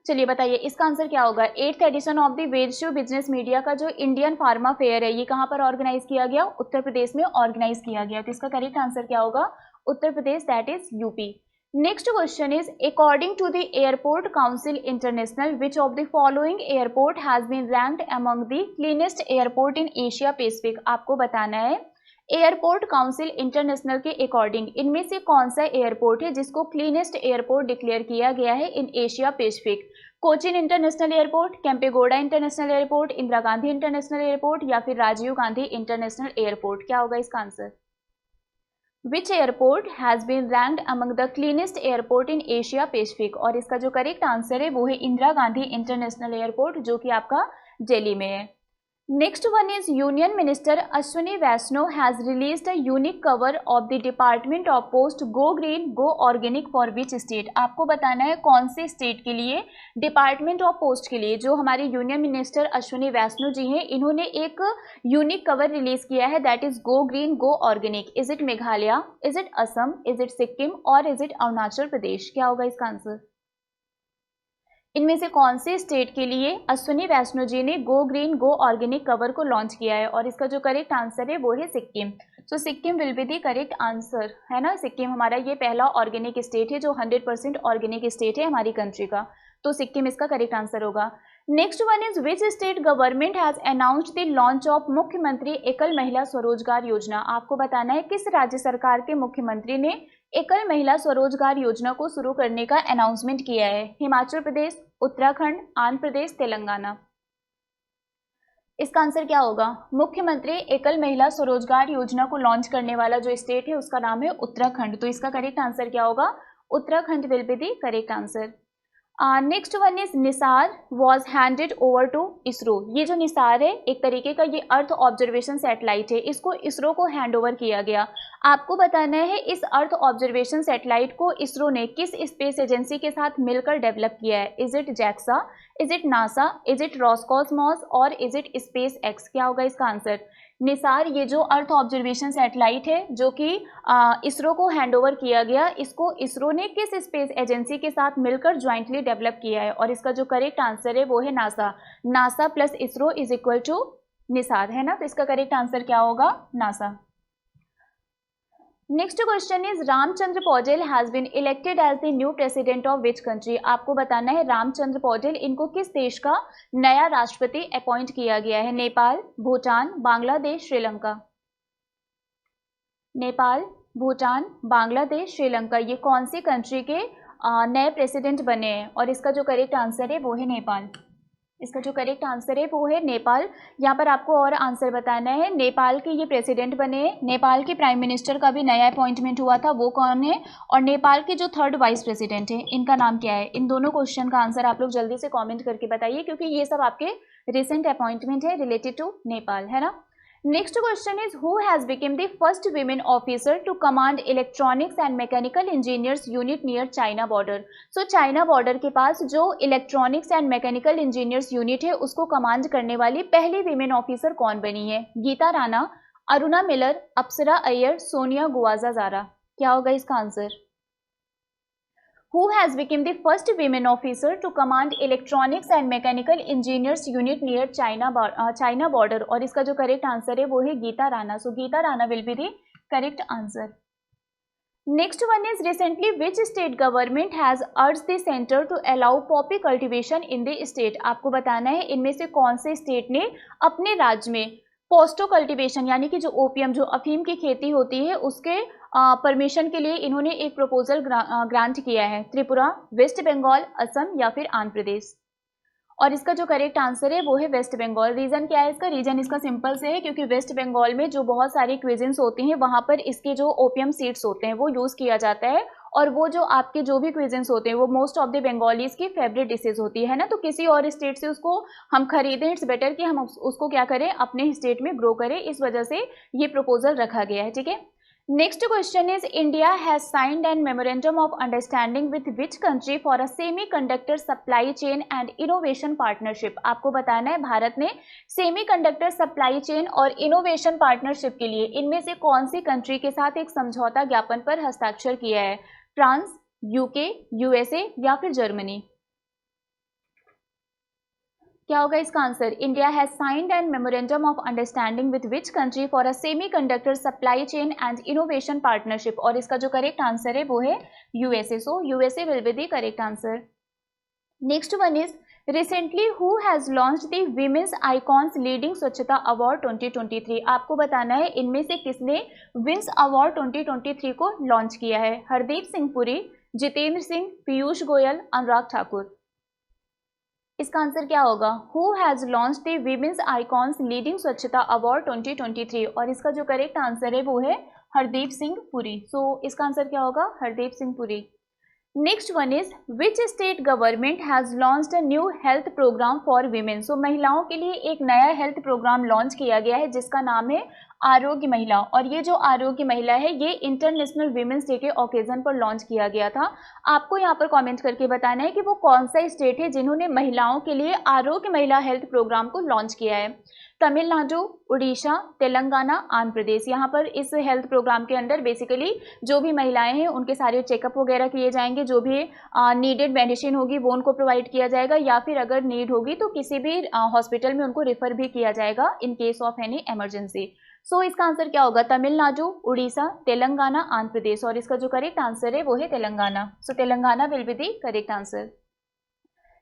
चलिए बताइए इसका आंसर क्या होगा। 8th एडिशन ऑफ द वेदशिव बिजनेस मीडिया का जो इंडियन फार्मा फेयर है ये कहाँ पर ऑर्गेनाइज किया गया? उत्तर प्रदेश में ऑर्गेनाइज किया गया। तो इसका करेक्ट आंसर क्या होगा? Uttar Pradesh, that is UP. Next question is according to the airport council international which of the following airport has been ranked among the cleanest airport in Asia Pacific? आपको बताना है एयरपोर्ट काउंसिल इंटरनेशनल के अकॉर्डिंग इनमें से कौन सा एयरपोर्ट है जिसको क्लीनेस्ट एयरपोर्ट डिक्लेयर किया गया है in Asia Pacific? Cochin international airport, Kempegowda international airport, Indira Gandhi international airport या फिर राजीव गांधी इंटरनेशनल एयरपोर्ट? क्या होगा इसका answer? Which airport has been ranked among the cleanest airport in Asia Pacific? और इसका जो करेक्ट आंसर है वो है इंदिरा गांधी इंटरनेशनल एयरपोर्ट, जो कि आपका दिल्ली में है। Next one is Union Minister Ashwini Vaishnaw has released a unique cover of the Department of Post Go Green Go Organic for which state? आपको बताना है कौन से स्टेट के लिए, डिपार्टमेंट ऑफ पोस्ट के लिए जो हमारे यूनियन मिनिस्टर अश्विनी वैष्णव जी हैं इन्होंने एक यूनिक कवर रिलीज किया है, that is go green go organic. Is it Meghalaya, is it Assam, is it Sikkim और इज इट अरुणाचल प्रदेश? क्या होगा इसका आंसर? इनमें से कौन से स्टेट के लिए अश्विनी वैष्णव जी ने गो ग्रीन गो ऑर्गेनिक कवर को लॉन्च किया है? और इसका जो करेक्ट आंसर है वो है Sikkim. So Sikkim will be the correct answer, है ना। सिक्किम हमारा ये पहला ऑर्गेनिक स्टेट है जो 100% ऑर्गेनिक स्टेट है हमारी कंट्री का, तो सिक्किम इसका करेक्ट आंसर होगा। Next one is which state government has announced the launch of मुख्यमंत्री एकल महिला स्वरोजगार योजना? आपको बताना है किस राज्य सरकार के मुख्यमंत्री ने एकल महिला स्वरोजगार योजना को शुरू करने का अनाउंसमेंट किया है? हिमाचल प्रदेश, उत्तराखंड, आंध्र प्रदेश, तेलंगाना? इसका आंसर क्या होगा? मुख्यमंत्री एकल महिला स्वरोजगार योजना को लॉन्च करने वाला जो स्टेट है उसका नाम है उत्तराखंड, तो इसका करेक्ट आंसर क्या होगा? Uttarakhand will be the correct answer. Next one is NISAR was handed over to ISRO. ये जो निसार है एक तरीके का ये अर्थ ऑब्जर्वेशन सैटेलाइट है, इसको इसरो को हैंड ओवर किया गया। आपको बताना है इस अर्थ ऑब्जर्वेशन सैटेलाइट को इसरो ने किस स्पेस एजेंसी के साथ मिलकर डेवलप किया है? Is it JAXA, is it NASA, is it Roscosmos और इज इट स्पेस एक्स? क्या होगा इसका आंसर? निसार ये जो अर्थ ऑब्जर्वेशन सैटेलाइट है जो कि इसरो को हैंडओवर किया गया, इसको इसरो ने किस स्पेस एजेंसी के साथ मिलकर ज्वाइंटली डेवलप किया है? और इसका जो करेक्ट आंसर है वो है NASA. NASA plus ISRO is equal to NISAR, है ना, तो इसका करेक्ट आंसर क्या होगा? NASA. Next question is Ramchandra Paudel has been elected as the new president of which country? आपको बताना है रामचंद्र पौडेल इनको किस देश का नया राष्ट्रपति अपॉइंट किया गया है? नेपाल, भूटान, बांग्लादेश, श्रीलंका? नेपाल, भूटान, बांग्लादेश, श्रीलंका, ये कौन सी कंट्री के नए प्रेसिडेंट बने हैं? और इसका जो करेक्ट आंसर है वो है नेपाल। इसका जो करेक्ट आंसर है वो है नेपाल। यहाँ पर आपको और आंसर बताना है। नेपाल के ये प्रेसिडेंट बने हैं, नेपाल के प्राइम मिनिस्टर का भी नया अपॉइंटमेंट हुआ था, वो कौन है, और नेपाल के जो थर्ड वाइस प्रेसिडेंट हैं इनका नाम क्या है। इन दोनों क्वेश्चन का आंसर आप लोग जल्दी से कॉमेंट करके बताइए, क्योंकि ये सब आपके रिसेंट अपॉइंटमेंट है रिलेटेड टू नेपाल, है ना। Next question is who has became the first women officer to command electronics and mechanical engineers unit near China border. So China border के पास जो electronics and mechanical engineers unit है उसको कमांड करने वाली पहली वीमेन ऑफिसर कौन बनी है। Geeta Rana, Aruna Miller, Apsara Iyer, Sonia गुआजाजारा। क्या होगा इसका answer. Who has become the first women officer to command electronics and mechanical engineers unit near China border? और इसका जो करेक्ट आंसर है वो है Geeta Rana. So Geeta Rana will be the correct answer. Next one is recently which state government has urged the centre to allow poppy cultivation in the state. आपको बताना है इनमें से कौन से स्टेट ने अपने राज्य में पोस्टो कल्टीवेशन यानी कि जो ओपीएम जो अफीम की खेती होती है उसके परमिशन के लिए इन्होंने एक प्रपोजल ग्रांट किया है। त्रिपुरा, वेस्ट बंगाल, असम या फिर आंध्र प्रदेश। और इसका जो करेक्ट आंसर है वो है वेस्ट बंगाल। रीजन क्या है इसका, रीजन इसका सिंपल से है क्योंकि वेस्ट बंगाल में जो बहुत सारी क्विजिन्स होती हैं वहाँ पर इसके जो ओपीएम सीड्स होते हैं वो यूज़ किया जाता है, और वो जो आपके जो भी क्विजिन्स होते हैं वो मोस्ट ऑफ द बंगालीज की फेवरेट डिशेज होती है ना। तो किसी और स्टेट से उसको हम खरीदें, इट्स बेटर कि हम उसको क्या करें अपने स्टेट में ग्रो करें, इस वजह से ये प्रपोजल रखा गया है, ठीक है। Next question is India has signed an memorandum of understanding with which country for a semiconductor supply chain and innovation partnership. आपको बताना है भारत ने सेमीकंडक्टर सप्लाई चेन और इनोवेशन पार्टनरशिप के लिए इनमें से कौन सी कंट्री के साथ एक समझौता ज्ञापन पर हस्ताक्षर किया है। फ्रांस, यूके, यूएसए या फिर जर्मनी। क्या होगा इसका answer. India has signed an memorandum of understanding with which country for a semiconductor supply chain and innovation partnership, और इसका जो करेक्ट आंसर है वो है USA. So USA will be the correct answer. Next one is recently who has launch the women's icons leading स्वच्छता अवार्ड 2023। आपको बताना है इनमें से किसने विंस अवार्ड 2023 को लॉन्च किया है। हरदीप सिंह पुरी, जितेंद्र सिंह, पीयूष गोयल, अनुराग ठाकुर। इसका आंसर क्या होगा। Who has launch the women's icons leading स्वच्छता अवार्ड 2023, और इसका जो करेक्ट आंसर है वो है हरदीप सिंह पुरी। सो इसका आंसर क्या होगा, Hardeep Singh Puri. Next one is which state government has launched a new health programme for women. So महिलाओं के लिए एक नया हेल्थ प्रोग्राम लॉन्च किया गया है जिसका नाम है आरोग्य महिला, और ये जो आरोग्य महिला है ये इंटरनेशनल वीमेंस डे के ओकेजन पर लॉन्च किया गया था। आपको यहाँ पर कमेंट करके बताना है कि वो कौन सा स्टेट है जिन्होंने महिलाओं के लिए आरोग्य महिला हेल्थ प्रोग्राम को लॉन्च किया है। तमिलनाडु, उड़ीसा, तेलंगाना, आंध्र प्रदेश। यहाँ पर इस हेल्थ प्रोग्राम के अंदर बेसिकली जो भी महिलाएं हैं उनके सारे चेकअप वगैरह किए जाएंगे, जो भी नीडेड मेडिसिन होगी वो उनको प्रोवाइड किया जाएगा, या फिर अगर नीड होगी तो किसी भी हॉस्पिटल में उनको रेफर भी किया जाएगा in case of any emergency. So इसका आंसर क्या होगा, तमिलनाडु, उड़ीसा, तेलंगाना, आंध्र प्रदेश, और इसका जो करेक्ट आंसर है वो है Telangana. So Telangana will be the correct answer.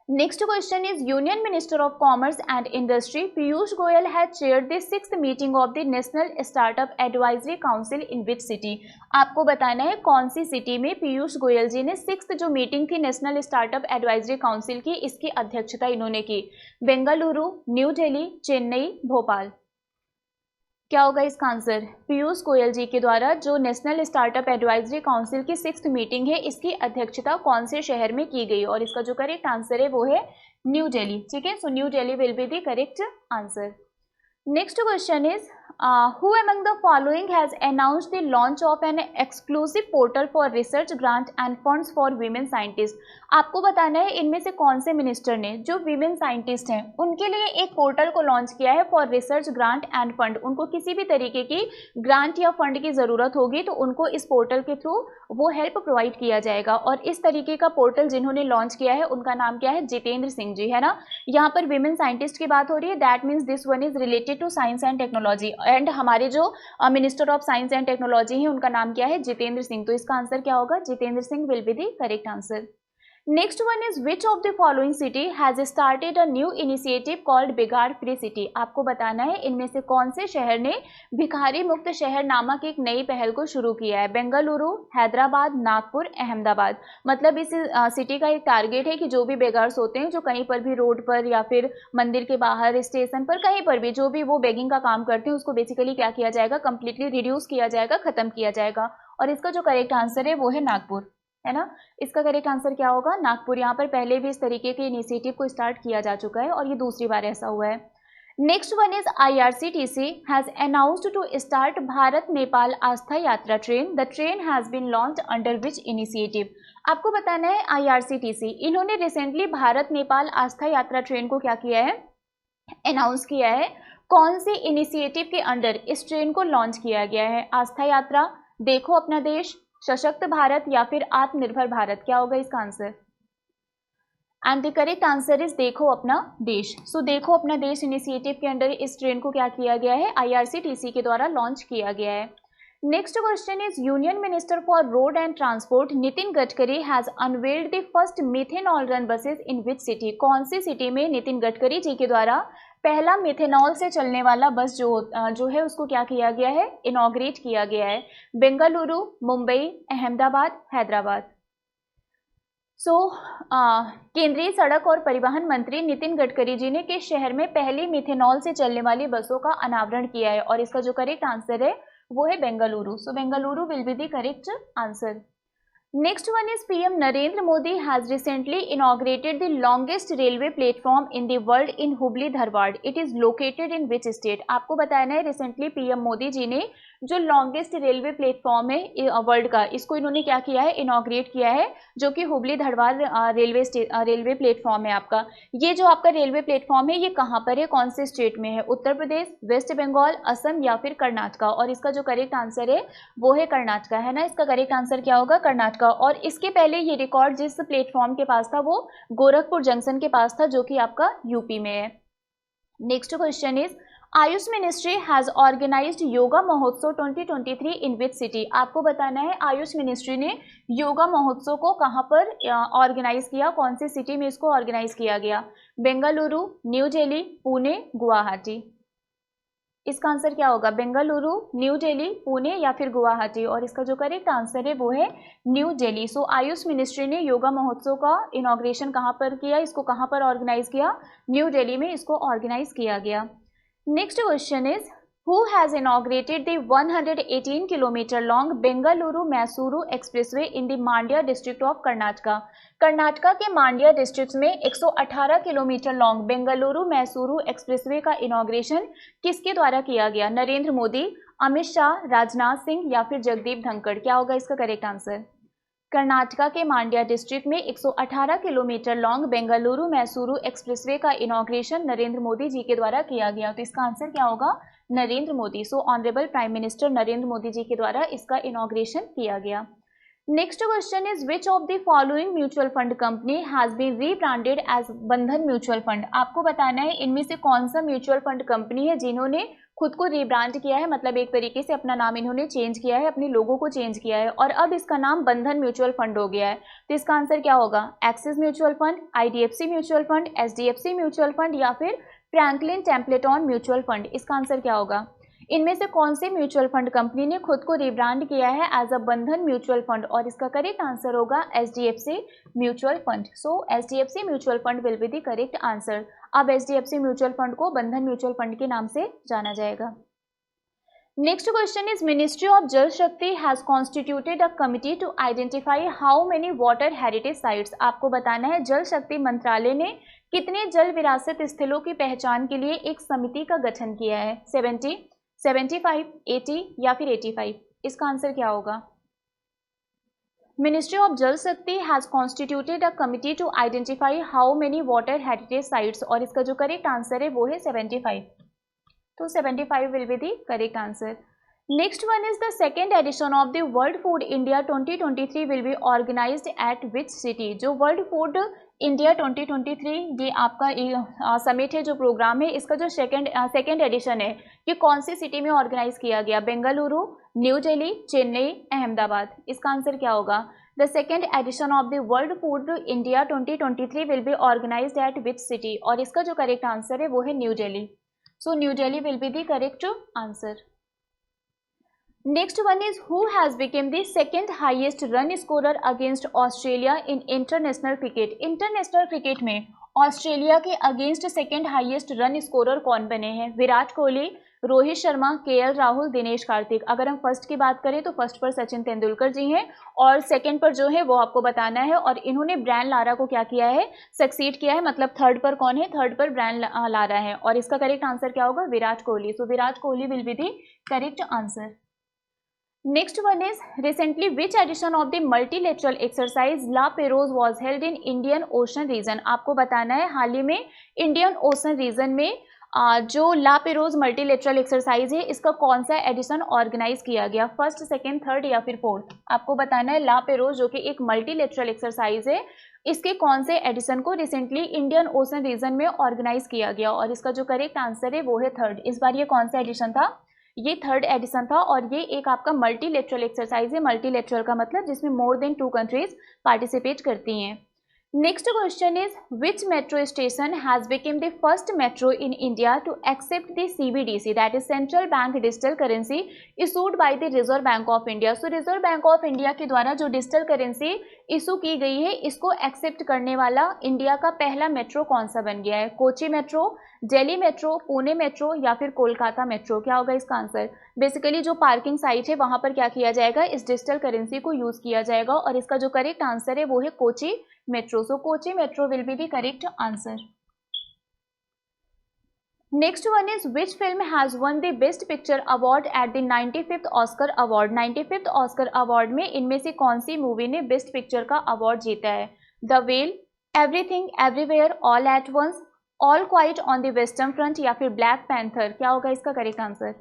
Next question is Union Minister of Commerce and Industry Piyush Goyal had chaired the 6th meeting of the National Startup Advisory Council in which city। आपको बताना है कौन सी सिटी में पीयूष गोयल जी ने 6th जो मीटिंग थी नेशनल स्टार्टअप एडवाइजरी काउंसिल की, इसकी अध्यक्षता इन्होंने की। बेंगलुरु, न्यू दिल्ली, चेन्नई, भोपाल। क्या होगा इसका आंसर। पीयूष गोयल जी के द्वारा जो नेशनल स्टार्टअप एडवाइजरी काउंसिल की 6th मीटिंग है इसकी अध्यक्षता कौन से शहर में की गई, और इसका जो करेक्ट आंसर है वो है न्यू दिल्ली, ठीक है। सो New Delhi will be the correct answer. Next question is who among the following has announced the launch of an exclusive portal for research grant and funds for women scientists। आपको बताना है इनमें से कौन से मिनिस्टर ने जो वीमेन साइंटिस्ट हैं उनके लिए एक पोर्टल को लॉन्च किया है for research grant end fund. उनको किसी भी तरीके की ग्रांट या फंड की ज़रूरत होगी तो उनको इस पोर्टल के थ्रू वो हेल्प प्रोवाइड किया जाएगा, और इस तरीके का पोर्टल जिन्होंने लॉन्च किया है उनका नाम क्या है, जितेंद्र सिंह जी, है ना। यहाँ पर वीमेन साइंटिस्ट की बात हो रही है, that means this one is related to science and technology, and हमारे जो minister of science and technology है उनका नाम क्या है, जितेंद्र सिंह। तो इसका आंसर क्या होगा, Jitendra Singh will be the correct answer. Next one is which of the following city has started a new initiative called बिगाड़ फ्री सिटी। आपको बताना है इनमें से कौन से शहर ने भिखारी मुक्त शहर नामक एक नई पहल को शुरू किया है। बेंगलुरु, हैदराबाद, नागपुर, अहमदाबाद। मतलब इस सिटी का एक टारगेट है कि जो भी बेगार्स होते हैं, जो कहीं पर भी रोड पर या फिर मंदिर के बाहर, स्टेशन पर, कहीं पर भी जो भी वो बेगिंग का काम करते हैं, उसको बेसिकली क्या किया जाएगा, कंप्लीटली रिड्यूस किया जाएगा, खत्म किया जाएगा। और इसका जो करेक्ट आंसर है वो है नागपुर, है ना। इसका करेक्ट आंसर क्या होगा, नागपुर। यहाँ पर पहले भी इस तरीके के इनिशिएटिव को स्टार्ट किया जा चुका है और ये दूसरी बार ऐसा हुआ है। Next one is IRCTC has announced to start Bharat Nepal Aastha Yatra train. The train has been launched under which initiative. आपको बताना है IRCTC इन्होंने रिसेंटली भारत नेपाल आस्था यात्रा ट्रेन को क्या किया है, अनाउंस किया है। कौन से इनिशिएटिव के अंडर इस ट्रेन को लॉन्च किया गया है। आस्था यात्रा, देखो अपना देश, सशक्त भारत या फिर आत्मनिर्भर भारत। क्या होगा इसका answer. And the correct answer is देखो अपना देश। सो देखो अपना देश इनिशिएटिव के अंडर इस ट्रेन को क्या किया गया है, IRCTC के द्वारा लॉन्च किया गया है। Next question is union minister for road and transport Nitin Gadkari has unveiled the first methanol run buses in which city. कौन सी सिटी में नितिन गडकरी जी के द्वारा पहला मिथेनॉल से चलने वाला बस जो है उसको क्या किया गया है, इनॉग्रेट किया गया है। बेंगलुरु, मुंबई, अहमदाबाद, हैदराबाद। केंद्रीय सड़क और परिवहन मंत्री नितिन गडकरी जी ने किस शहर में पहली मिथेनॉल से चलने वाली बसों का अनावरण किया है। और इसका जो करेक्ट आंसर है वो है Bengaluru. So Bengaluru will be the correct answer. Next one is PM Narendra Modi has recently inaugurated the longest railway platform in the world in Hubli Dharwad. It is located in which state. आपको बताना है रिसेंटली PM मोदी जी ने जो लॉन्गेस्ट रेलवे प्लेटफॉर्म है वर्ल्ड का, इसको इन्होंने क्या किया है, इनॉग्रेट किया है, जो कि हुबली धारवाड़ रेलवे प्लेटफॉर्म है आपका। ये जो आपका रेलवे प्लेटफॉर्म है ये कहाँ पर है, कौन से स्टेट में है, उत्तर प्रदेश, वेस्ट बंगाल, असम या फिर कर्नाटका। और इसका जो करेक्ट आंसर है वो है कर्नाटका, है ना। इसका करेक्ट आंसर क्या होगा, कर्नाटका। और इसके पहले ये रिकॉर्ड जिस प्लेटफॉर्म के पास था वो गोरखपुर जंक्शन के पास था, जो कि आपका यूपी में है। Next question is AYUSH ministry has organised Yoga Mahotsav 2023 in which city. आपको बताना है आयुष मिनिस्ट्री ने योगा महोत्सव को कहां पर ऑर्गेनाइज किया, कौन सी सिटी में इसको ऑर्गेनाइज किया गया। बेंगलुरु, न्यू दिल्ली, पुणे, गुवाहाटी। इसका आंसर क्या होगा, बेंगलुरु, न्यू दिल्ली, पुणे या फिर गुवाहाटी। और इसका जो करेक्ट आंसर है वो है न्यू दिल्ली। सो आयुष मिनिस्ट्री ने योगा महोत्सव का इनॉग्रेशन कहाँ पर किया, इसको कहाँ पर ऑर्गेनाइज किया, न्यू दिल्ली में इसको ऑर्गेनाइज किया गया। Next question is who has inaugurated the 118 kilometer long Bengaluru Mysuru Expressway in the Mandya district of Karnataka। Karnataka के मांड्या डिस्ट्रिक्ट में 118 kilometre long Bengaluru Mysuru expressway का इनॉग्रेशन किसके द्वारा किया गया। नरेंद्र मोदी, अमित शाह, राजनाथ सिंह या फिर जगदीप धनखड़। क्या होगा इसका करेक्ट आंसर। कर्नाटका के मांड्या डिस्ट्रिक्ट में 118 kilometre long Bengaluru Mysuru expressway का इनॉग्रेशन नरेंद्र मोदी जी के द्वारा किया गया। तो इसका आंसर क्या होगा, Narendra Modi. So honourable prime minister Narendra Modi ji के द्वारा इसका इनॉग्रेशन किया गया। Next question is which of the following mutual fund company has been rebranded as Bandhan mutual fund. आपको बताना है इनमें से कौन सा म्यूचुअल फंड कंपनी है जिन्होंने खुद को रीब्रांड किया है, मतलब एक तरीके से अपना नाम इन्होंने चेंज किया है, अपने लोगों को चेंज किया है और अब इसका नाम बंधन म्यूचुअल फंड हो गया है। तो इसका आंसर क्या होगा, axis mutual fund, IDFC mutual fund, SDFC mutual fund या फिर फ्रैंकलिन टेम्पलेटन म्यूचुअल फंड। इसका आंसर क्या होगा, इनमें से कौन से म्यूचुअल फंड कंपनी ने खुद को रिब्रांड किया है एज अ बंधन म्यूचुअल फंड। और इसका करेक्ट आंसर होगा SDFC mutual fund. So SDFC mutual fund will be the correct answer. अब SDFC म्यूचुअल फंड को बंधन म्यूचुअल फंड के नाम से जाना जाएगा। Next question is ministry of Jal Shakti has constituted a committee to identify how many water heritage sites. आपको बताना है जल शक्ति मंत्रालय ने कितने जल विरासत स्थलों की पहचान के लिए एक समिति का गठन किया है। 70, 75, 80 या फिर 85। इसका आंसर क्या होगा। Ministry of Jal Shakti has constituted a committee to identify how many water heritage sites और इसका जो करेक्ट आंसर है वो है 75। तो 75 will be the correct answer. Next one is the second edition of the World Food India 2023 will be organised at which city. जो वर्ल्ड फूड इंडिया 2023 ये आपका समिट है, जो प्रोग्राम है, इसका जो सेकेंड एडिशन है ये कौन सी सिटी में ऑर्गेनाइज किया गया। बेंगलुरु, न्यू दिल्ली, चेन्नई, अहमदाबाद। इसका आंसर क्या होगा। The second edition of the World Food India 2023 will be organised at which city, और इसका जो करेक्ट आंसर है वो है new Delhi. So New Delhi will be the correct answer. Next one is who has become the second highest run scorer against Australia in international cricket. International cricket में ऑस्ट्रेलिया के against second highest run scorer कौन बने हैं? विराट कोहली, रोहित शर्मा, केएल राहुल, दिनेश कार्तिक. अगर हम फर्स्ट की बात करें तो फर्स्ट पर सचिन तेंदुलकर जी हैं और सेकंड पर जो है वो आपको बताना है. और इन्होंने ब्रायन लारा को क्या किया है? सक्सीड किया है. मतलब थर्ड पर कौन है? थर्ड पर ब्रायन लारा है. और इसका करेक्ट आंसर क्या होगा? Virat Kohli. So Virat Kohli will be the correct answer. Next one is recently which edition of the multilateral exercise La Perouse was held in Indian Ocean region. आपको बताना है हाल ही में इंडियन ओशन रीजन में जो ला पेरोज मल्टीलेटरल एक्सरसाइज है इसका कौन सा एडिशन ऑर्गेनाइज किया गया? फर्स्ट, सेकेंड, थर्ड या फिर फोर्थ? आपको बताना है ला पेरोज जो कि एक मल्टीलेटरल एक्सरसाइज है इसके कौन से एडिशन को रिसेंटली इंडियन ओशन रीजन में ऑर्गेनाइज किया गया, और इसका जो करेक्ट आंसर है वो है थर्ड. इस बार ये कौन सा एडिशन था? ये थर्ड एडिशन था और ये एक आपका मल्टीलेटरल एक्सरसाइज है. मल्टीलेटरल का मतलब जिसमें मोर देन 2 कंट्रीज पार्टिसिपेट करती हैं. Next question is which metro station has become the first metro in India to accept the CBDC that is central bank digital currency issued by the Reserve Bank of India. So Reserve Bank of India के द्वारा जो डिजिटल करेंसी इशू की गई है इसको एक्सेप्ट करने वाला इंडिया का पहला मेट्रो कौन सा बन गया है? Kochi metro, Delhi metro, Pune metro या फिर कोलकाता मेट्रो? क्या होगा इसका आंसर? बेसिकली जो पार्किंग साइट है वहां पर क्या किया जाएगा? इस डिजिटल करेंसी को यूज किया जाएगा और इसका जो करेक्ट आंसर है वो है Kochi metro. So Kochi metro will be the correct answer. Next one is which film has won the best picture award at the 95th Oscar award. 95th Oscar award में इनमें से कौन सी मूवी ने बेस्ट पिक्चर का अवार्ड जीता है? The Whale, Everything Everywhere All at Once, All Quiet on the Western Front या फिर ब्लैक पैंथर? क्या होगा इसका करेक्ट आंसर?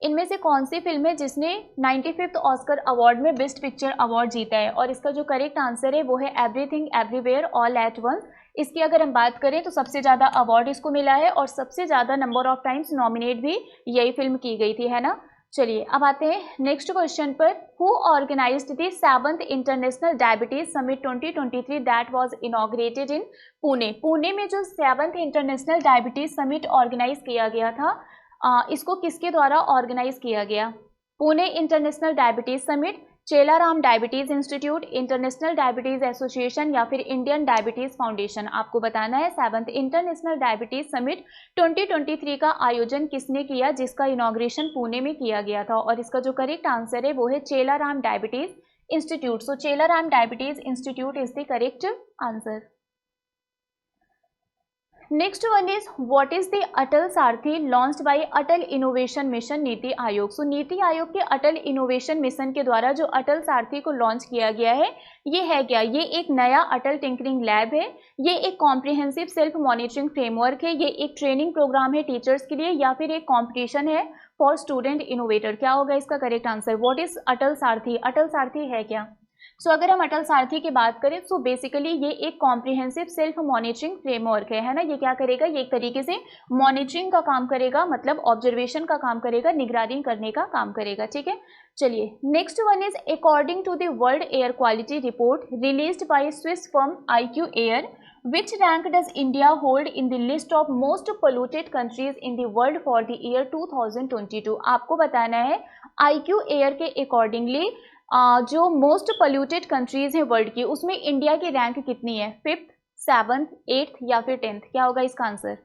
इनमें से कौन सी फिल्म है जिसने 95th ऑस्कर अवार्ड में बेस्ट पिक्चर अवार्ड जीता है? और इसका जो करेक्ट आंसर है वो है Everything Everywhere All at Once. इसकी अगर हम बात करें तो सबसे ज़्यादा अवार्ड इसको मिला है और सबसे ज़्यादा नंबर ऑफ टाइम्स नॉमिनेट भी यही फिल्म की गई थी, है ना. चलिए अब आते हैं नेक्स्ट क्वेश्चन पर. Who organised the 7th international diabetes summit 2023 that was inaugurated in Pune. Pune में जो 7th international diabetes summit organise किया गया था इसको किसके द्वारा ऑर्गेनाइज किया गया? Pune international diabetes summit, Chellaram diabetes institute, international diabetes association या फिर इंडियन डायबिटीज फाउंडेशन? आपको बताना है 7th इंटरनेशनल डायबिटीज समिट 2023 का आयोजन किसने किया जिसका इनॉग्रेशन पुणे में किया गया था, और इसका जो करेक्ट आंसर है वो है Chellaram diabetes institute. So Chellaram diabetes institute is the correct answer. Next one is what is the Atal Saarthi launched by Atal innovation mission NITI Aayog. सो नीति आयोग के अटल इनोवेशन मिशन के द्वारा जो अटल सारथी को लॉन्च किया गया है ये है क्या? ये एक नया अटल टिंकरिंग लैब है, ये एक कॉम्प्रिहेंसिव सेल्फ मॉनिटरिंग फ्रेमवर्क है, ये एक ट्रेनिंग प्रोग्राम है टीचर्स के लिए या फिर एक कॉम्पिटिशन है फॉर स्टूडेंट इनोवेटर? क्या होगा इसका करेक्ट आंसर? व्हाट इज अटल सारथी? अटल सारथी है क्या? सो अगर हम अटल सारथी की बात करें तो बेसिकली ये एक कॉम्प्रिहेंसिव सेल्फ मॉनिटरिंग फ्रेमवर्क है ना. ये क्या करेगा? ये एक तरीके से मॉनिटरिंग का काम करेगा, मतलब ऑब्जर्वेशन का काम करेगा, निगरानी करने का काम करेगा. ठीक है, चलिए next one is according to the World Air Quality Report released by Swiss firm IQ air which rank does India hold in the list of most polluted countries in the world for the year 2022? आपको बताना है IQ एयर के अकॉर्डिंगली जो मोस्ट पोल्यूटेड कंट्रीज हैं वर्ल्ड की उसमें इंडिया की रैंक कितनी है? 5th, 7th, 8th या फिर 10th? क्या होगा इसका आंसर?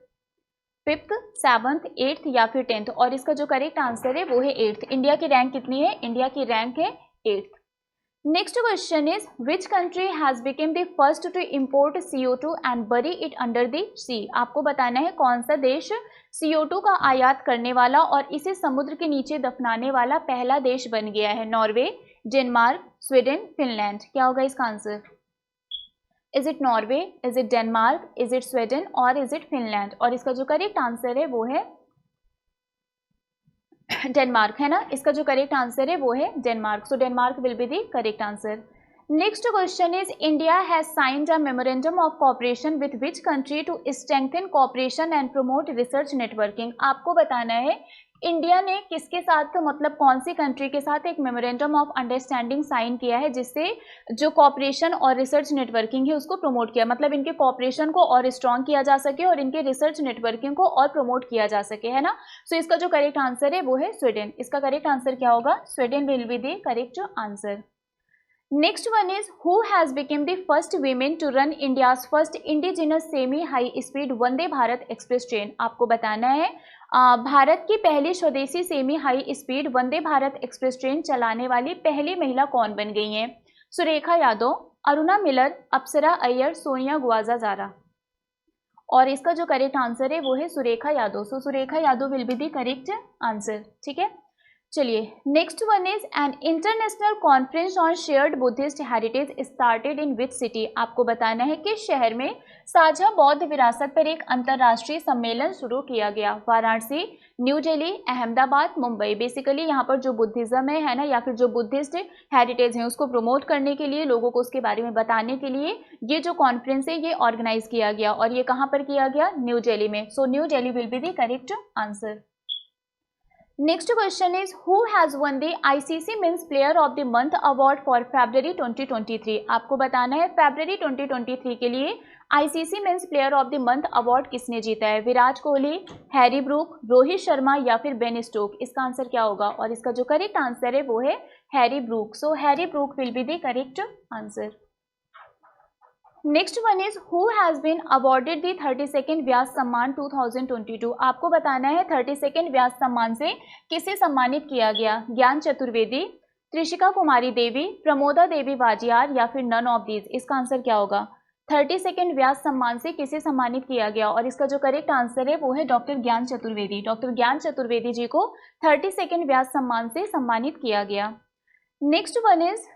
5th, 7th, 8th या फिर 10th, और इसका जो करेक्ट आंसर है वो है 8th. इंडिया की रैंक कितनी है? इंडिया की रैंक है 8th. Next question is which country has become the first to import CO2 and bury it under the sea? आपको बताना है कौन सा देश CO2 का आयात करने वाला और इसे समुद्र के नीचे दफनाने वाला पहला देश बन गया है? Norway, Denmark, Sweden, Finland? क्या होगा इसका answer? Is it Norway, is it Denmark, is it Sweden और इज इट फिनलैंड? और इसका जो करेक्ट आंसर है वो है डेनमार्क, है ना. इसका जो करेक्ट आंसर है वो है Denmark. So Denmark will be the correct answer. Next question is India has signed a memorandum of cooperation with which country to strengthen cooperation and promote research networking? आपको बताना है इंडिया ने किसके साथ, मतलब कौन सी कंट्री के साथ एक मेमोरेंडम ऑफ अंडरस्टैंडिंग साइन किया है, जिससे जो कॉपरेशन और रिसर्च नेटवर्किंग है उसको प्रमोट किया, मतलब इनके कॉपरेशन को और स्ट्रॉन्ग किया जा सके और इनके रिसर्च नेटवर्किंग को और प्रमोट किया जा सके, है ना। सो इसका जो करेक्ट आंसर है वो है स्वीडन। इसका करेक्ट आंसर क्या होगा, Sweden will be the correct answer. Next one is who has become the first women to run India's first indigenous semi high speed Vande Bharat express train. आपको बताना है भारत की पहली स्वदेशी semi high speed Vande Bharat express train चलाने वाली पहली महिला कौन बन गई हैं। Surekha Yadav, Aruna Miller, Apsara Iyer, Sonia Guajajara. और इसका जो करेक्ट आंसर है वो है Surekha Yadav. So Surekha Yadav will be the correct answer, ठीक है। चलिए next one is an international conference on shared Buddhist heritage started in which city. आपको बताना है कि शहर में साझा बौद्ध विरासत पर एक अंतर्राष्ट्रीय सम्मेलन शुरू किया गया। वाराणसी, न्यू दिल्ली, अहमदाबाद, मुंबई। बेसिकली यहाँ पर जो बुद्धिज्म है ना, या फिर जो बुद्धिस्ट हेरिटेज है उसको प्रमोट करने के लिए, लोगों को उसके बारे में बताने के लिए ये जो कॉन्फ्रेंस है ये ऑर्गेनाइज किया गया। और ये कहाँ पर किया गया, न्यू दिल्ली में। सो New Delhi will be the correct answer. Next question is who has won the ICC Men's Player of the Month Award for February 2023। आपको बताना है February 2023 के लिए ICC Men's Player of the Month Award किसने जीता है। विराट कोहली, हैरी ब्रूक, रोहित शर्मा या फिर बेन स्टोक। इसका आंसर क्या होगा, और इसका जो करेक्ट आंसर है वो है Harry Brook. So Harry Brook will be the correct answer. Next one is who has been awarded the 32nd Vyas Samman 2022। आपको बताना है 32nd व्यास सम्मान से किसे सम्मानित किया गया। ज्ञान चतुर्वेदी, त्रिशिका कुमारी देवी, प्रमोदा देवी वाजियार या फिर नन ऑफ दीज। इसका आंसर क्या होगा, 32nd व्यास सम्मान से किसे सम्मानित किया गया। और इसका जो करेक्ट आंसर है वो है डॉक्टर ज्ञान चतुर्वेदी। डॉक्टर ज्ञान चतुर्वेदी जी को 32nd व्यास सम्मान से सम्मानित किया गया। Next one is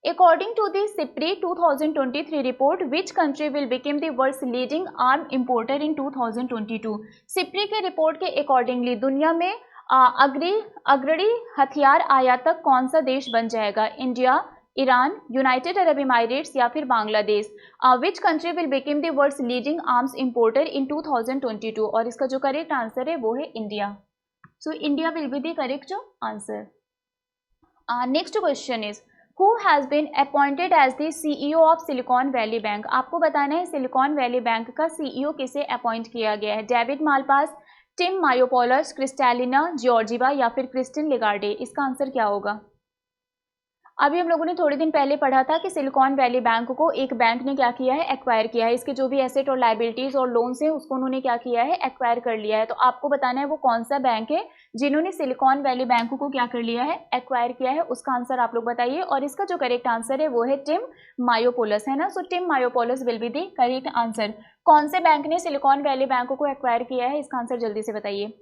according to the SIPRI 2023 report, which country will become the world's leading arms importer in 2022। SIPRI के रिपोर्ट के अकॉर्डिंगली दुनिया में अग्रणी हथियार आयातक कौन सा देश बन जाएगा। India, Iran, United Arab Emirates या फिर Bangladesh. Which country will become the world's leading arms importer in 2022। और इसका जो करेक्ट आंसर है वो है India. So India will be the correct answer. Next question is Who has been appointed as the CEO of Silicon Valley Bank। आपको बताना है सिलिकॉन वैली बैंक का CEO किसे अपॉइंट किया गया है। डेविड मालपास, टिम मायोपोलस, क्रिस्टैलिना जॉर्जिवा या फिर क्रिस्टिन लिगार्डे। इसका आंसर क्या होगा। अभी हम लोगों ने थोड़े दिन पहले पढ़ा था कि सिलिकॉन वैली बैंक को एक बैंक ने क्या किया है, एक्वायर किया है। इसके जो भी एसेट और लाइबिलिटीज और लोन्स हैं उसको उन्होंने क्या किया है, एक्वायर कर लिया है। तो आपको बताना है वो कौन सा बैंक है जिन्होंने सिलिकॉन वैली बैंक को क्या कर लिया है, एक्वायर किया है। उसका आंसर आप लोग बताइए। और इसका जो करेक्ट आंसर है वो है टिम मायोपोलस, है ना। So Tim Mayopoulos will be the correct answer. कौन से बैंक ने सिलिकॉन वैली बैंक को एक्वायर किया है, इसका आंसर जल्दी से बताइए।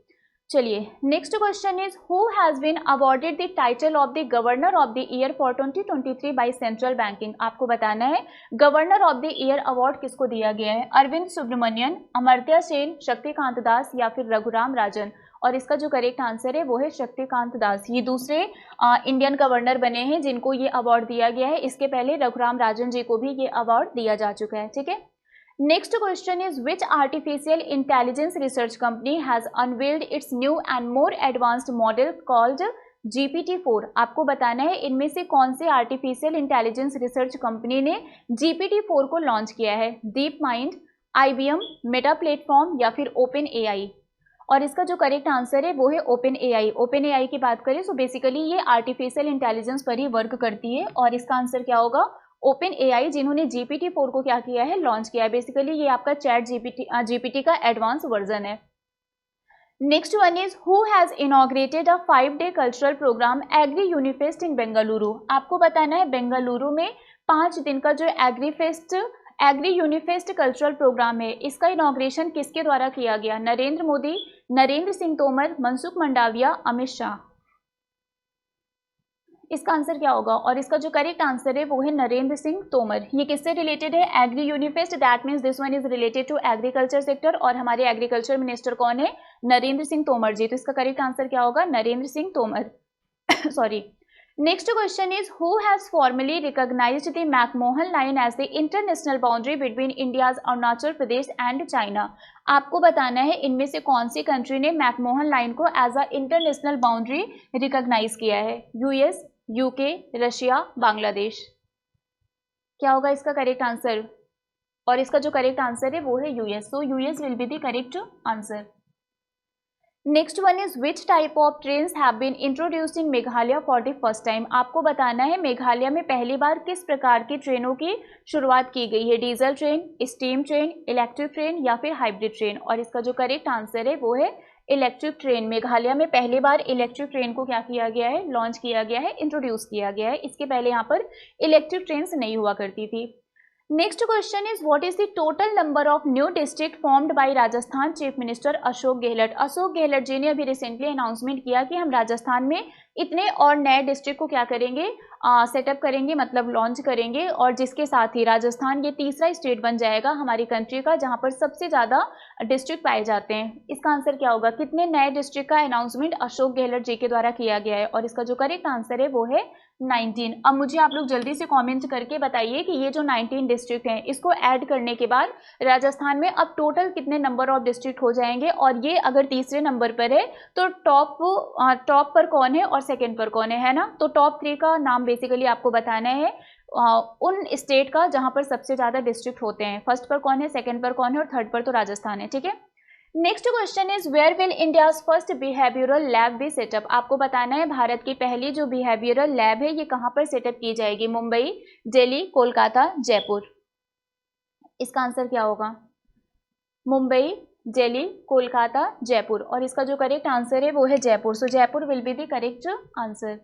चलिए next question is who has been awarded the title of the governor of the year for 2023 by Central Banking. आपको बताना है governor of the year award किसको दिया गया है। अरविंद सुब्रमण्यन, अमर्त्य सेन, शक्तिकांत दास या फिर रघुराम राजन। और इसका जो करेक्ट आंसर है वो है शक्तिकांत दास। ये दूसरे इंडियन गवर्नर बने हैं जिनको ये अवार्ड दिया गया है। इसके पहले रघुराम राजन जी को भी ये अवार्ड दिया जा चुका है, ठीक है। Next question is which artificial intelligence research company has unveiled its new and more advanced model called GPT-4। आपको बताना है इनमें से कौन से आर्टिफिशियल इंटेलिजेंस रिसर्च कंपनी ने GPT-4 को लॉन्च किया है। Deep mind, IBM, Meta platform या फिर ओपन AI। और इसका जो करेक्ट आंसर है वो है ओपन AI। ओपन AI की बात करें तो बेसिकली ये आर्टिफिशियल इंटेलिजेंस पर ही वर्क करती है। और इसका आंसर क्या होगा, ओपन AI, जिन्होंने GPT-4 को क्या किया है, लॉन्च किया है। बेसिकली ये आपका चैट GPT का एडवांस वर्जन है। Next one is who has inaugurated a 5-day cultural programme agri Unifest in Bengaluru. आपको बताना है बेंगलुरु में 5 दिन का जो एग्री यूनिफेस्ट कल्चरल प्रोग्राम है, इसका इनॉग्रेशन किसके द्वारा किया गया। नरेंद्र मोदी, नरेंद्र सिंह तोमर, मनसुख मंडाविया, अमित शाह। इसका आंसर क्या होगा। और इसका जो करेक्ट आंसर है वो है नरेंद्र सिंह तोमर। ये किससे रिलेटेड है, agri Unifest. That means this one is related to agriculture sector. और हमारे एग्रीकल्चर मिनिस्टर कौन है, नरेंद्र सिंह तोमर जी। तो इसका करेक्ट आंसर क्या होगा, Narendra Singh Tomar. Sorry. Next question is, who has formally recognized the McMahon line as the international boundary between India's Arunachal Pradesh and China? आपको बताना है इनमें से कौन सी कंट्री ने मैकमोहन लाइन को as a international boundary recognise किया है? US, UK, Russia, Bangladesh. क्या होगा इसका करेक्ट आंसर? और इसका जो करेक्ट आंसर है वो है US. So US will be the correct answer. Next one is which type of trains have been introduced in Meghalaya for the first time? आपको बताना है मेघालय में पहली बार किस प्रकार की ट्रेनों की शुरुआत की गई है? Diesel train, steam train, electric train या फिर हाइब्रिड ट्रेन? और इसका जो करेक्ट आंसर है वो है इलेक्ट्रिक ट्रेन। मेघालय में पहली बार इलेक्ट्रिक ट्रेन को क्या किया गया है? लॉन्च किया गया है, इंट्रोड्यूस किया गया है। इसके पहले यहाँ पर इलेक्ट्रिक ट्रेन नहीं हुआ करती थी। Next question is, what is the total number of new district formed by Rajasthan chief minister Ashok Gehlot? Ashok Gehlot ji ने अभी रिसेंटली अनाउंसमेंट किया कि हम राजस्थान में इतने और नए डिस्ट्रिक्ट को क्या करेंगे? सेटअप करेंगे, मतलब लॉन्च करेंगे, और जिसके साथ ही राजस्थान ये तीसरा स्टेट बन जाएगा हमारी कंट्री का जहां पर सबसे ज़्यादा डिस्ट्रिक्ट पाए जाते हैं। इसका आंसर क्या होगा? कितने नए डिस्ट्रिक्ट का अनाउंसमेंट अशोक गहलोत जी के द्वारा किया गया है? और इसका जो करेक्ट आंसर है वो है 19। अब मुझे आप लोग जल्दी से कमेंट करके बताइए कि ये जो 19 डिस्ट्रिक्ट हैं इसको ऐड करने के बाद राजस्थान में अब टोटल कितने नंबर ऑफ डिस्ट्रिक्ट हो जाएंगे, और ये अगर तीसरे नंबर पर है तो टॉप पर कौन है और सेकंड पर कौन है ना? तो टॉप 3 का नाम बेसिकली आपको बताना है उन स्टेट का जहां पर सबसे ज़्यादा डिस्ट्रिक्ट होते हैं। फर्स्ट पर कौन है, सेकंड पर कौन है और थर्ड पर तो राजस्थान है। ठीक है। Next question is, where will India's first behavioural lab be set up? आपको बताना है भारत की पहली जो बिहेवियरल लैब है ये कहाँ पर सेटअप की जाएगी? मुंबई, दिल्ली, कोलकाता, जयपुर। इसका आंसर क्या होगा? मुंबई, दिल्ली, कोलकाता, जयपुर। और इसका जो करेक्ट आंसर है वो है Jaipur. So Jaipur will be the correct answer.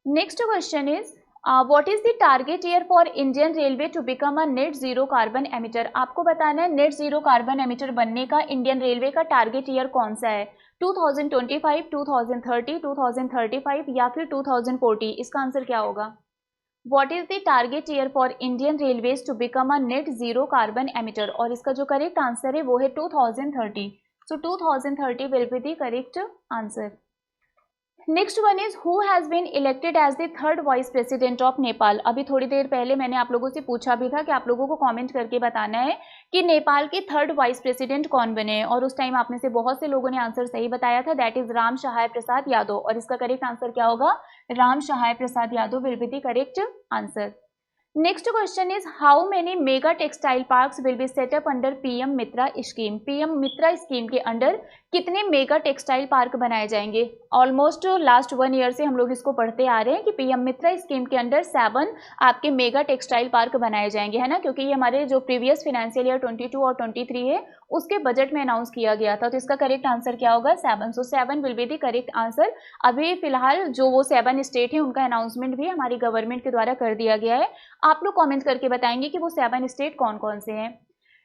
Next question is, what is the target year for Indian railway to become a net zero carbon emitter? आपको बताना है नेट जीरो कार्बन एमिटर बनने का इंडियन रेलवे का टारगेट ईयर कौन सा है? 2025, 2030, 2035 या फिर 2040? इसका आंसर क्या होगा? What is the target year for Indian railways to become a net zero carbon emitter? और इसका जो करेक्ट आंसर है वो है 2030। So 2030 will be the correct answer. Next one is, who has been elected as the third vice president of Nepal? अभी थोड़ी देर पहले मैंने आप लोगों से पूछा भी था कि आप लोगों को कमेंट करके बताना है कि नेपाल के थर्ड वाइस प्रेसिडेंट कौन बने हैं, और उस टाइम आप में से बहुत से लोगों ने आंसर सही बताया था, दैट इज राम सहाय प्रसाद यादव। और इसका करेक्ट आंसर क्या होगा? Ram Sahay Prasad Yadav will be the correct answer. Next question is, how many mega textile parks will be set up under PM MITRA scheme? PM MITRA scheme के अंडर कितने मेगा टेक्सटाइल पार्क बनाए जाएंगे? ऑलमोस्ट लास्ट 1 ईयर से हम लोग इसको पढ़ते आ रहे हैं कि पीएम मित्रा स्कीम के अंडर 7 आपके मेगा टेक्सटाइल पार्क बनाए जाएंगे, है ना? क्योंकि ये हमारे जो प्रीवियस फाइनेंशियल ईयर 22 और 23 है उसके बजट में अनाउंस किया गया था। तो इसका करेक्ट आंसर क्या होगा? 7। सो 7 will be the correct answer. अभी फिलहाल जो वो 7 स्टेट है उनका अनाउंसमेंट भी हमारी गवर्नमेंट के द्वारा कर दिया गया है। आप लोग कमेंट करके बताएंगे कि वो 7 स्टेट कौन कौन से हैं।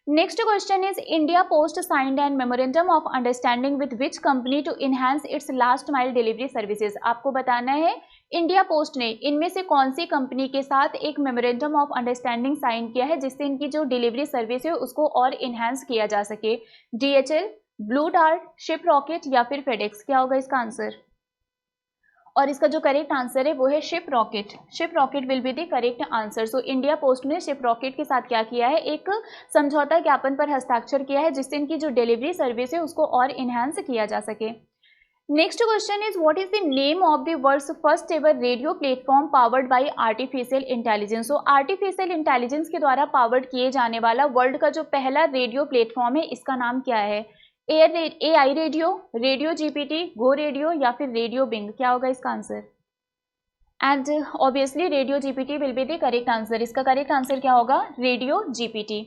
Next question is, India post signed and memorandum of understanding with which company to enhance its last mile delivery services? आपको बताना है इंडिया पोस्ट ने इनमें से कौन सी कंपनी के साथ एक मेमोरेंडम ऑफ अंडरस्टैंडिंग साइन किया है जिससे इनकी जो डिलीवरी सर्विस है उसको और इनहैंस किया जा सके? DHL, blue dart, ship rocket या फिर फेडेक्स? क्या होगा इसका आंसर? और इसका जो करेक्ट आंसर है वो है ship rocket. Ship rocket will be the correct answer. So India post ने शिप रॉकेट के साथ क्या किया है? एक समझौता ज्ञापन पर हस्ताक्षर किया है जिससे इनकी जो डिलीवरी सर्विस है उसको और इनहैंस किया जा सके। Next question is, what is the name of the world's first ever radio platform powered by artificial intelligence? So artificial intelligence के द्वारा पावर्ड किए जाने वाला वर्ल्ड का जो पहला रेडियो प्लेटफॉर्म है इसका नाम क्या है? AI radio, radio GPT, go radio या फिर रेडियो बिंग? क्या होगा इसका answer? And obviously radio GPT will be the correct answer. इसका करेक्ट आंसर क्या होगा? Radio GPT।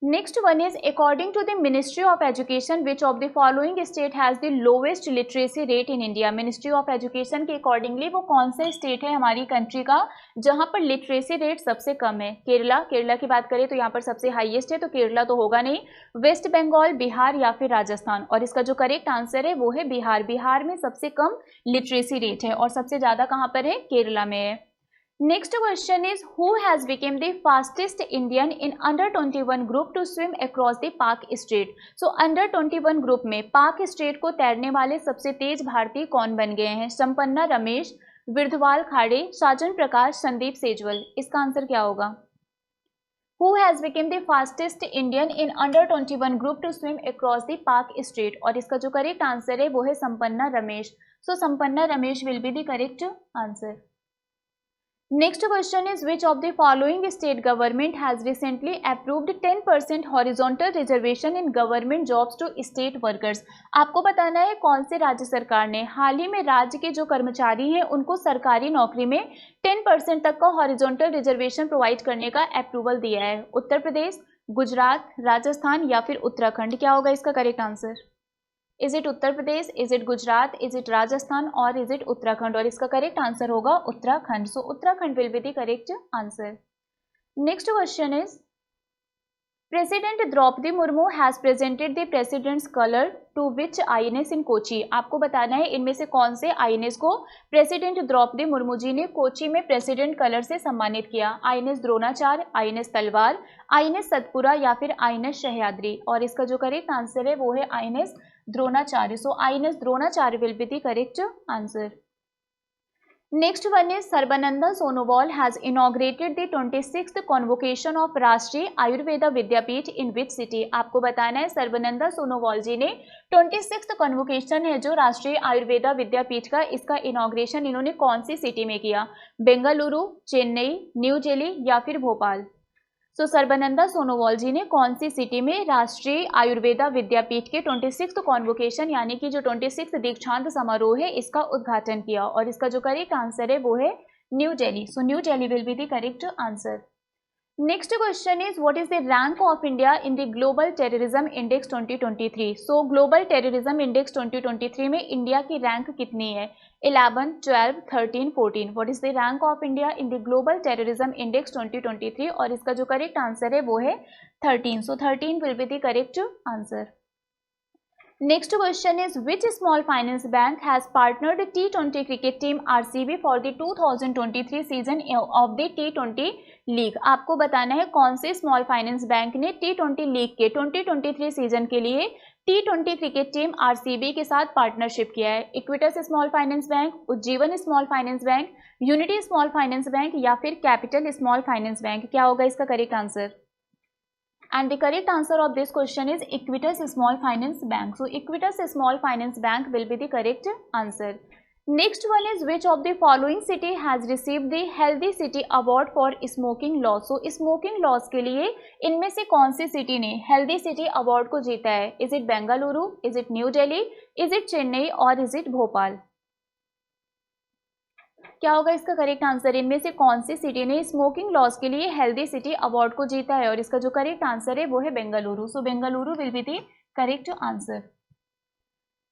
Next one is, according to the ministry of education which of the following state has the lowest literacy rate in India? Ministry of education के अकॉर्डिंगली वो कौन सा स्टेट है हमारी कंट्री का जहां पर लिटरेसी रेट सबसे कम है? केरला की बात करें तो यहाँ पर सबसे हाईएस्ट है, तो केरला तो होगा नहीं। वेस्ट बंगाल, बिहार या फिर राजस्थान? और इसका जो करेक्ट आंसर है वो है बिहार। बिहार में सबसे कम लिटरेसी रेट है और सबसे ज़्यादा कहाँ पर है? केरला में है। Next question is, who has became the fastest Indian in under 21 group to swim across the Palk strait? So under 21 group में पाक स्ट्रेट को तैरने वाले सबसे तेज भारतीय कौन बन गए हैं? संपन्ना रमेश, विरधवाल खाड़े, साजन प्रकाश, संदीप सेजवल। इसका आंसर क्या होगा? Who has become the fastest Indian in under 21 group to swim across the Park Strait? और इसका जो करेक्ट आंसर है वो है Sampanna Ramesh. So Sampanna Ramesh will be the correct answer. Next question is, which of the following state government has recently approved 10% horizontal reservation in government jobs to state workers? आपको बताना है कौन से राज्य सरकार ने हाल ही में राज्य के जो कर्मचारी हैं उनको सरकारी नौकरी में 10% तक का हॉरिजॉन्टल रिजर्वेशन प्रोवाइड करने का अप्रूवल दिया है। उत्तर प्रदेश, गुजरात, राजस्थान या फिर उत्तराखंड? क्या होगा इसका correct answer? Is it Uttar Pradesh, is it Gujarat, is it Rajasthan और इज इट उत्तराखंड? और इसका करेक्ट आंसर होगा Uttarakhand. So Uttarakhand will be the correct answer. Next question is, president Droupadi Murmu has presented the president's colour to which INS in Kochi? आपको बताना है इनमें से कौन से आईएनएस को प्रेसिडेंट द्रौपदी मुर्मू जी ने कोची में प्रेसिडेंट कलर से सम्मानित किया? आईएनएस द्रोणाचार्य, आईएनएस तलवार, आईएनएस सतपुरा या फिर आईएनएस सह्याद्री? और इसका जो करेक्ट आंसर है वो है INS Dronacharya. So INS Dronacharya will be the correct answer. Next one is, Sarbananda Sonowal has inaugurated the 26th convocation of राष्ट्रीय आयुर्वेदा विद्यापीठ in which city? आपको बताना है सर्बानंदा सोनोवाल जी ने 26th कन्वोकेशन है जो राष्ट्रीय आयुर्वेदा विद्यापीठ का, इसका इनॉग्रेशन इन्होंने कौन सी सिटी में किया? बेंगलुरु, चेन्नई, न्यू दिल्ली या फिर भोपाल? सो सर्बानंदा सोनोवाल जी ने कौन सी सिटी में राष्ट्रीय आयुर्वेदा विद्यापीठ के 26th कॉन्वोकेशन यानी कि जो 26th दीक्षांत समारोह है इसका उद्घाटन किया? और इसका जो करेक्ट आंसर है वो है new Delhi. So New Delhi will be the correct answer. Next question is, what is the rank of India in the global terrorism index 2023? So global terrorism index 2023 में इंडिया की रैंक कितनी है? 11, 12, 13, 14? What is the rank of India in the global terrorism index 2023? और इसका जो करेक्ट आंसर है वो है 13। सो 13 will be the correct answer. Next question is, which small finance bank has partnered T20 cricket team RCB for the 2023 season of the T20 league? आपको बताना है कौन से स्मॉल फाइनेंस बैंक ने T20 लीग के 2023 सीजन के लिए T20 क्रिकेट टीम RCB के साथ पार्टनरशिप किया है? Equitas small finance bank, Ujjivan small finance bank, unity small finance bank या फिर कैपिटल स्मॉल फाइनेंस बैंक? क्या होगा इसका correct answer? And the correct answer of this question is Equitas Small Finance Bank. So Equitas Small Finance Bank will be the correct answer. Next one is, which of the following city has received the Healthy City Award for Smoking Laws? So smoking laws के लिए इनमें से कौन सी सिटी ने Healthy City Award को जीता है? Is it Bengaluru, is it new Delhi, is it Chennai और is it भोपाल? क्या होगा इसका करेक्ट आंसर? इनमें से कौन सी सिटी ने स्मोकिंग लॉस के लिए हेल्दी सिटी अवार्ड को जीता है? और इसका जो करेक्ट आंसर है वो है Bengaluru. So Bengaluru will be the correct answer.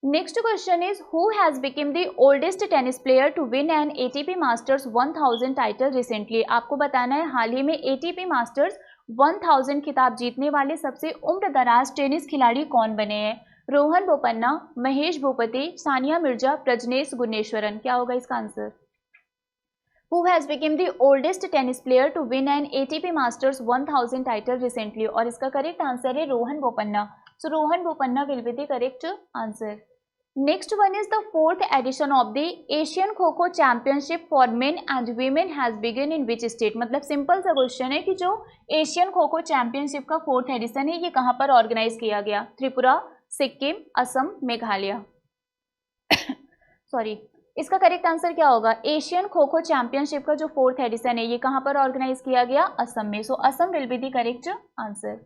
Next question is, who has become the oldest tennis player to win an ATP Masters 1000 title recently? आपको बताना है हाल ही में ATP मास्टर्स 1000 खिताब जीतने वाले सबसे उम्र दराज टेनिस खिलाड़ी कौन बने हैं? रोहन बोपन्ना, महेश भूपति, सानिया मिर्जा, प्रजनेश गुन्नेश्वरन? क्या होगा इसका answer? Who has become the oldest tennis player to win an ATP Masters 1000 title recently? और इसका करेक्ट आंसर है Rohan Bopanna. So Rohan Bopanna will be the correct answer. Next one is, the 4th edition of the Asian kho kho championship for men and women has begun in which state? मतलब सिंपल सा क्वेश्चन है कि जो एशियन खो खो चैंपियनशिप का 4th एडिशन है ये कहाँ पर ऑर्गेनाइज किया गया? त्रिपुरा, सिक्किम, असम, मेघालय? सॉरी, इसका करेक्ट आंसर क्या होगा? एशियन खो खो चैंपियनशिप का जो 4th एडिशन है ये कहाँ पर ऑर्गेनाइज किया गया? असम में। So Assam will be the correct answer.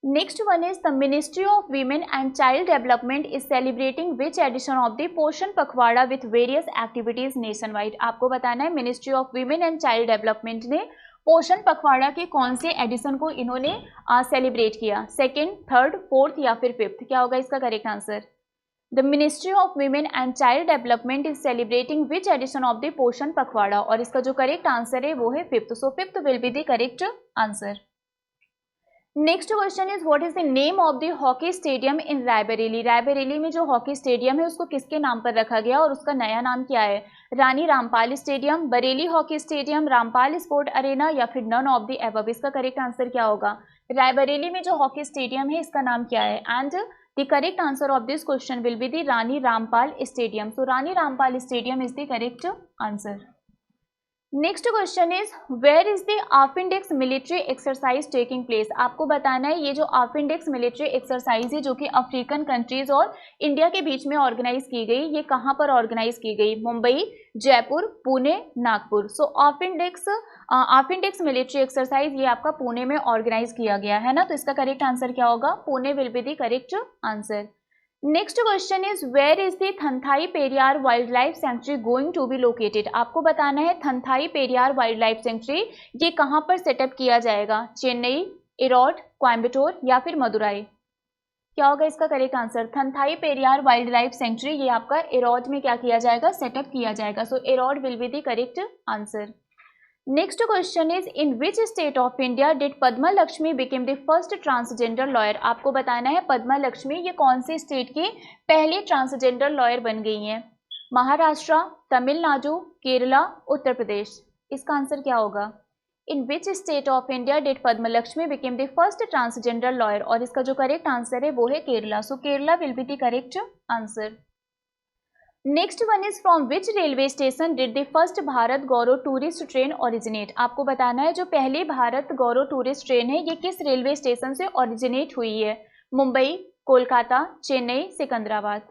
Next one is, the ministry of women and child development is celebrating which edition of the Poshan Pakhwada with various activities nationwide? आपको बताना है ministry of women and child development ने पोषण पखवाड़ा के कौन से एडिशन को इन्होंने सेलिब्रेट किया? 2nd, 3rd, 4th या फिर 5th? क्या होगा इसका correct answer? The Ministry of Women and Child Development is celebrating which edition of the पोषण पखवाड़ा? और इसका जो करेक्ट आंसर है वो है 5th। So 5th will be the correct answer. Next question is, what is the name of the hockey stadium इन रायबरेली? रायबरेली में जो हॉकी स्टेडियम है उसको किसके नाम पर रखा गया और उसका नया नाम क्या है? Rani Rampal stadium, Bareilly hockey stadium, Rampal sport arena या फिर नन ऑफ द एबव? इसका करेक्ट आंसर क्या होगा? रायबरेली में जो हॉकी स्टेडियम है इसका नाम क्या है? And The correct answer of this question will be the Rani Rampal Stadium. So Rani Rampal Stadium is the correct answer. Next question is where is the AFINDEX military exercise taking place. आपको बताना है ये जो आर्फिंडेक्स मिलिट्री एक्सरसाइज है जो कि अफ्रीकन कंट्रीज और इंडिया के बीच में ऑर्गेनाइज की गई, ये कहाँ पर ऑर्गेनाइज की गई? मुंबई, जयपुर, पुणे, नागपुर। सो आर्फिंडेक्स मिलिट्री एक्सरसाइज ये आपका पुणे में ऑर्गेनाइज किया गया है ना, तो इसका करेक्ट आंसर क्या होगा? Pune will be the correct answer. Next question is where is the Thanthai Periyar wildlife sanctuary going to be located. आपको बताना है Thanthai Periyar wildlife sanctuary ये कहाँ पर सेटअप किया जाएगा? चेन्नई, इरोड, कोयम्बटूर या फिर मदुराई? क्या होगा इसका correct answer? Thanthai Periyar wildlife sanctuary ये आपका इरोड में क्या किया जाएगा? सेटअप किया जाएगा। So Erode will be the correct answer. Next question is in which state of India did Padma Lakshmi became the first transgender lawyer. आपको बताना है पद्मा लक्ष्मी ये कौन से स्टेट की पहली ट्रांसजेंडर लॉयर बन गई हैं? महाराष्ट्र, तमिलनाडु, केरला, उत्तर प्रदेश। इसका आंसर क्या होगा? In which state of India did Padma Lakshmi became the first transgender lawyer, और इसका जो करेक्ट आंसर है वो है Kerala. So Kerala will be the correct answer. Next one is from which railway station did the first Bharat Gaurav tourist train originate. आपको बताना है जो पहली भारत गौरव टूरिस्ट ट्रेन है ये किस रेलवे स्टेशन से ओरिजिनेट हुई है? मुंबई, कोलकाता, चेन्नई, सिकंदराबाद।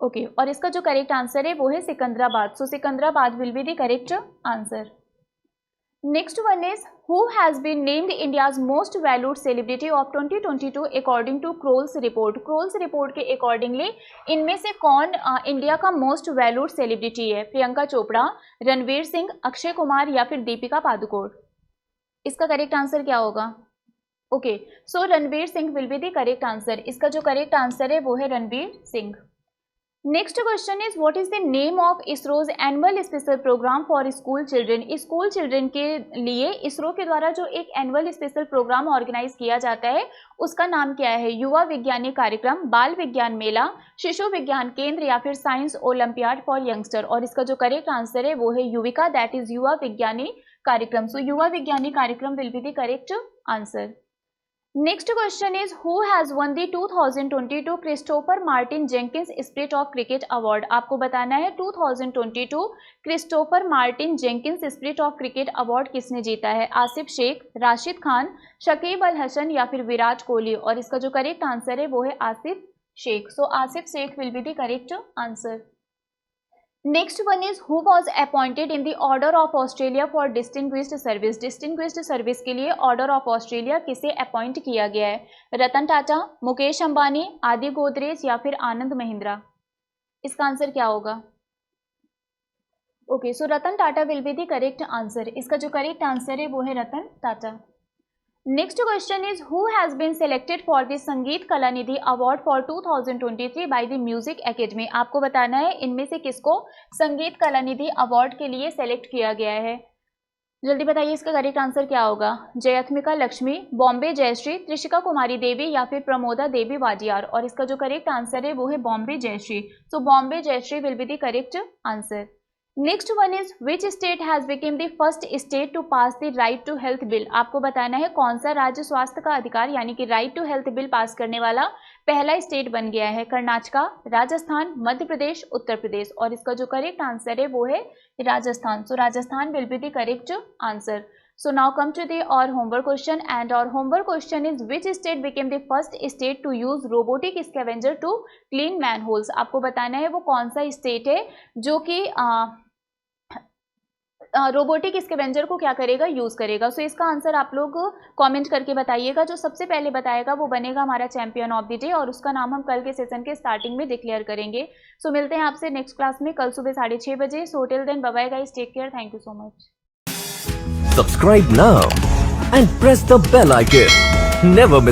ओके, और इसका जो करेक्ट आंसर है वो है Secunderabad. So Secunderabad will be the correct answer. Next one is who has been named India's most valued celebrity of 2022 according to Kroll's report. Kroll's report के अकॉर्डिंगली इनमें से कौन इंडिया का मोस्ट वैल्यूड सेलिब्रिटी है? प्रियंका चोपड़ा, रणवीर सिंह, अक्षय कुमार या फिर दीपिका पादुकोण? इसका करेक्ट आंसर क्या होगा? Okay, so Ranveer Singh will be the correct answer. इसका जो करेक्ट आंसर है वो है Ranveer Singh. Next question is what is the name of ISRO's annual special program for school children. School children के लिए इसरो के द्वारा जो एक एनुअल स्पेशल प्रोग्राम ऑर्गेनाइज किया जाता है उसका नाम क्या है? युवा विज्ञानी कार्यक्रम, बाल विज्ञान मेला, शिशु विज्ञान केंद्र या फिर साइंस ओलंपियाड फॉर यंगस्टर? और इसका जो करेक्ट आंसर है वो है युविका, दैट इज युवा विज्ञानी कार्यक्रम। सो युवा विज्ञानी कार्यक्रम will be the correct answer. Next question is who has won the 2022 Christopher Martin Jenkins spirit of cricket award. आपको बताना है 2022 Christopher Martin Jenkins spirit of cricket award किसने जीता है? आसिफ शेख, राशिद खान, शकीब अल हसन या फिर विराट कोहली? और इसका जो करेक्ट आंसर है वो है Asif Sheikh. So Asif Sheikh will be the correct answer. Next one is who was appointed in the order of Australia for distinguished service. Distinguished service के लिए ऑर्डर ऑफ ऑस्ट्रेलिया किसे अपॉइंट किया गया है? रतन टाटा, मुकेश अंबानी, आदि गोदरेज या फिर आनंद महिंद्रा? इसका आंसर क्या होगा? Okay, so Ratan Tata will be the correct answer. इसका जो करेक्ट आंसर है वो है Ratan Tata. Next question is who has been selected for the Sangeet Kalanidhi award for 2023 by the music academy. आपको बताना है इनमें से किसको संगीत कला निधि अवार्ड के लिए सेलेक्ट किया गया है? जल्दी बताइए इसका करेक्ट आंसर क्या होगा? जयत्मिका लक्ष्मी, बॉम्बे जयश्री, त्रिशिका कुमारी देवी या फिर प्रमोदा देवी वाजियार? और इसका जो करेक्ट आंसर है वो है Bombay Jayashri. So Bombay Jayashri will be the correct answer. Next one is which state has became the first state to pass the right to health bill. आपको बताना है कौन सा राज्य स्वास्थ्य का अधिकार यानी कि right to health bill pass करने वाला पहला स्टेट बन गया है? कर्नाटका, राजस्थान, मध्य प्रदेश, उत्तर प्रदेश? और इसका जो करेक्ट आंसर है वो है Rajasthan. So Rajasthan will be the correct answer. So now come to the our homework question, and our homework question is which state became the first state to use robotic scavenger to clean manholes। आपको बताना है वो कौन सा स्टेट है जो कि रोबोटिक स्कैवेंजर को क्या करेगा? यूज करेगा। सो इसका आंसर आप लोग कमेंट करके बताइएगा। जो सबसे पहले बताएगा वो बनेगा हमारा चैंपियन ऑफ द डे, और उसका नाम हम कल के सेशन के स्टार्टिंग में डिक्लेयर करेंगे। सो मिलते हैं आपसे नेक्स्ट क्लास में कल सुबह 6:30 बजे। So till then bye bye guys, take care, thank you so much. Subscribe now and press the bell icon. Never miss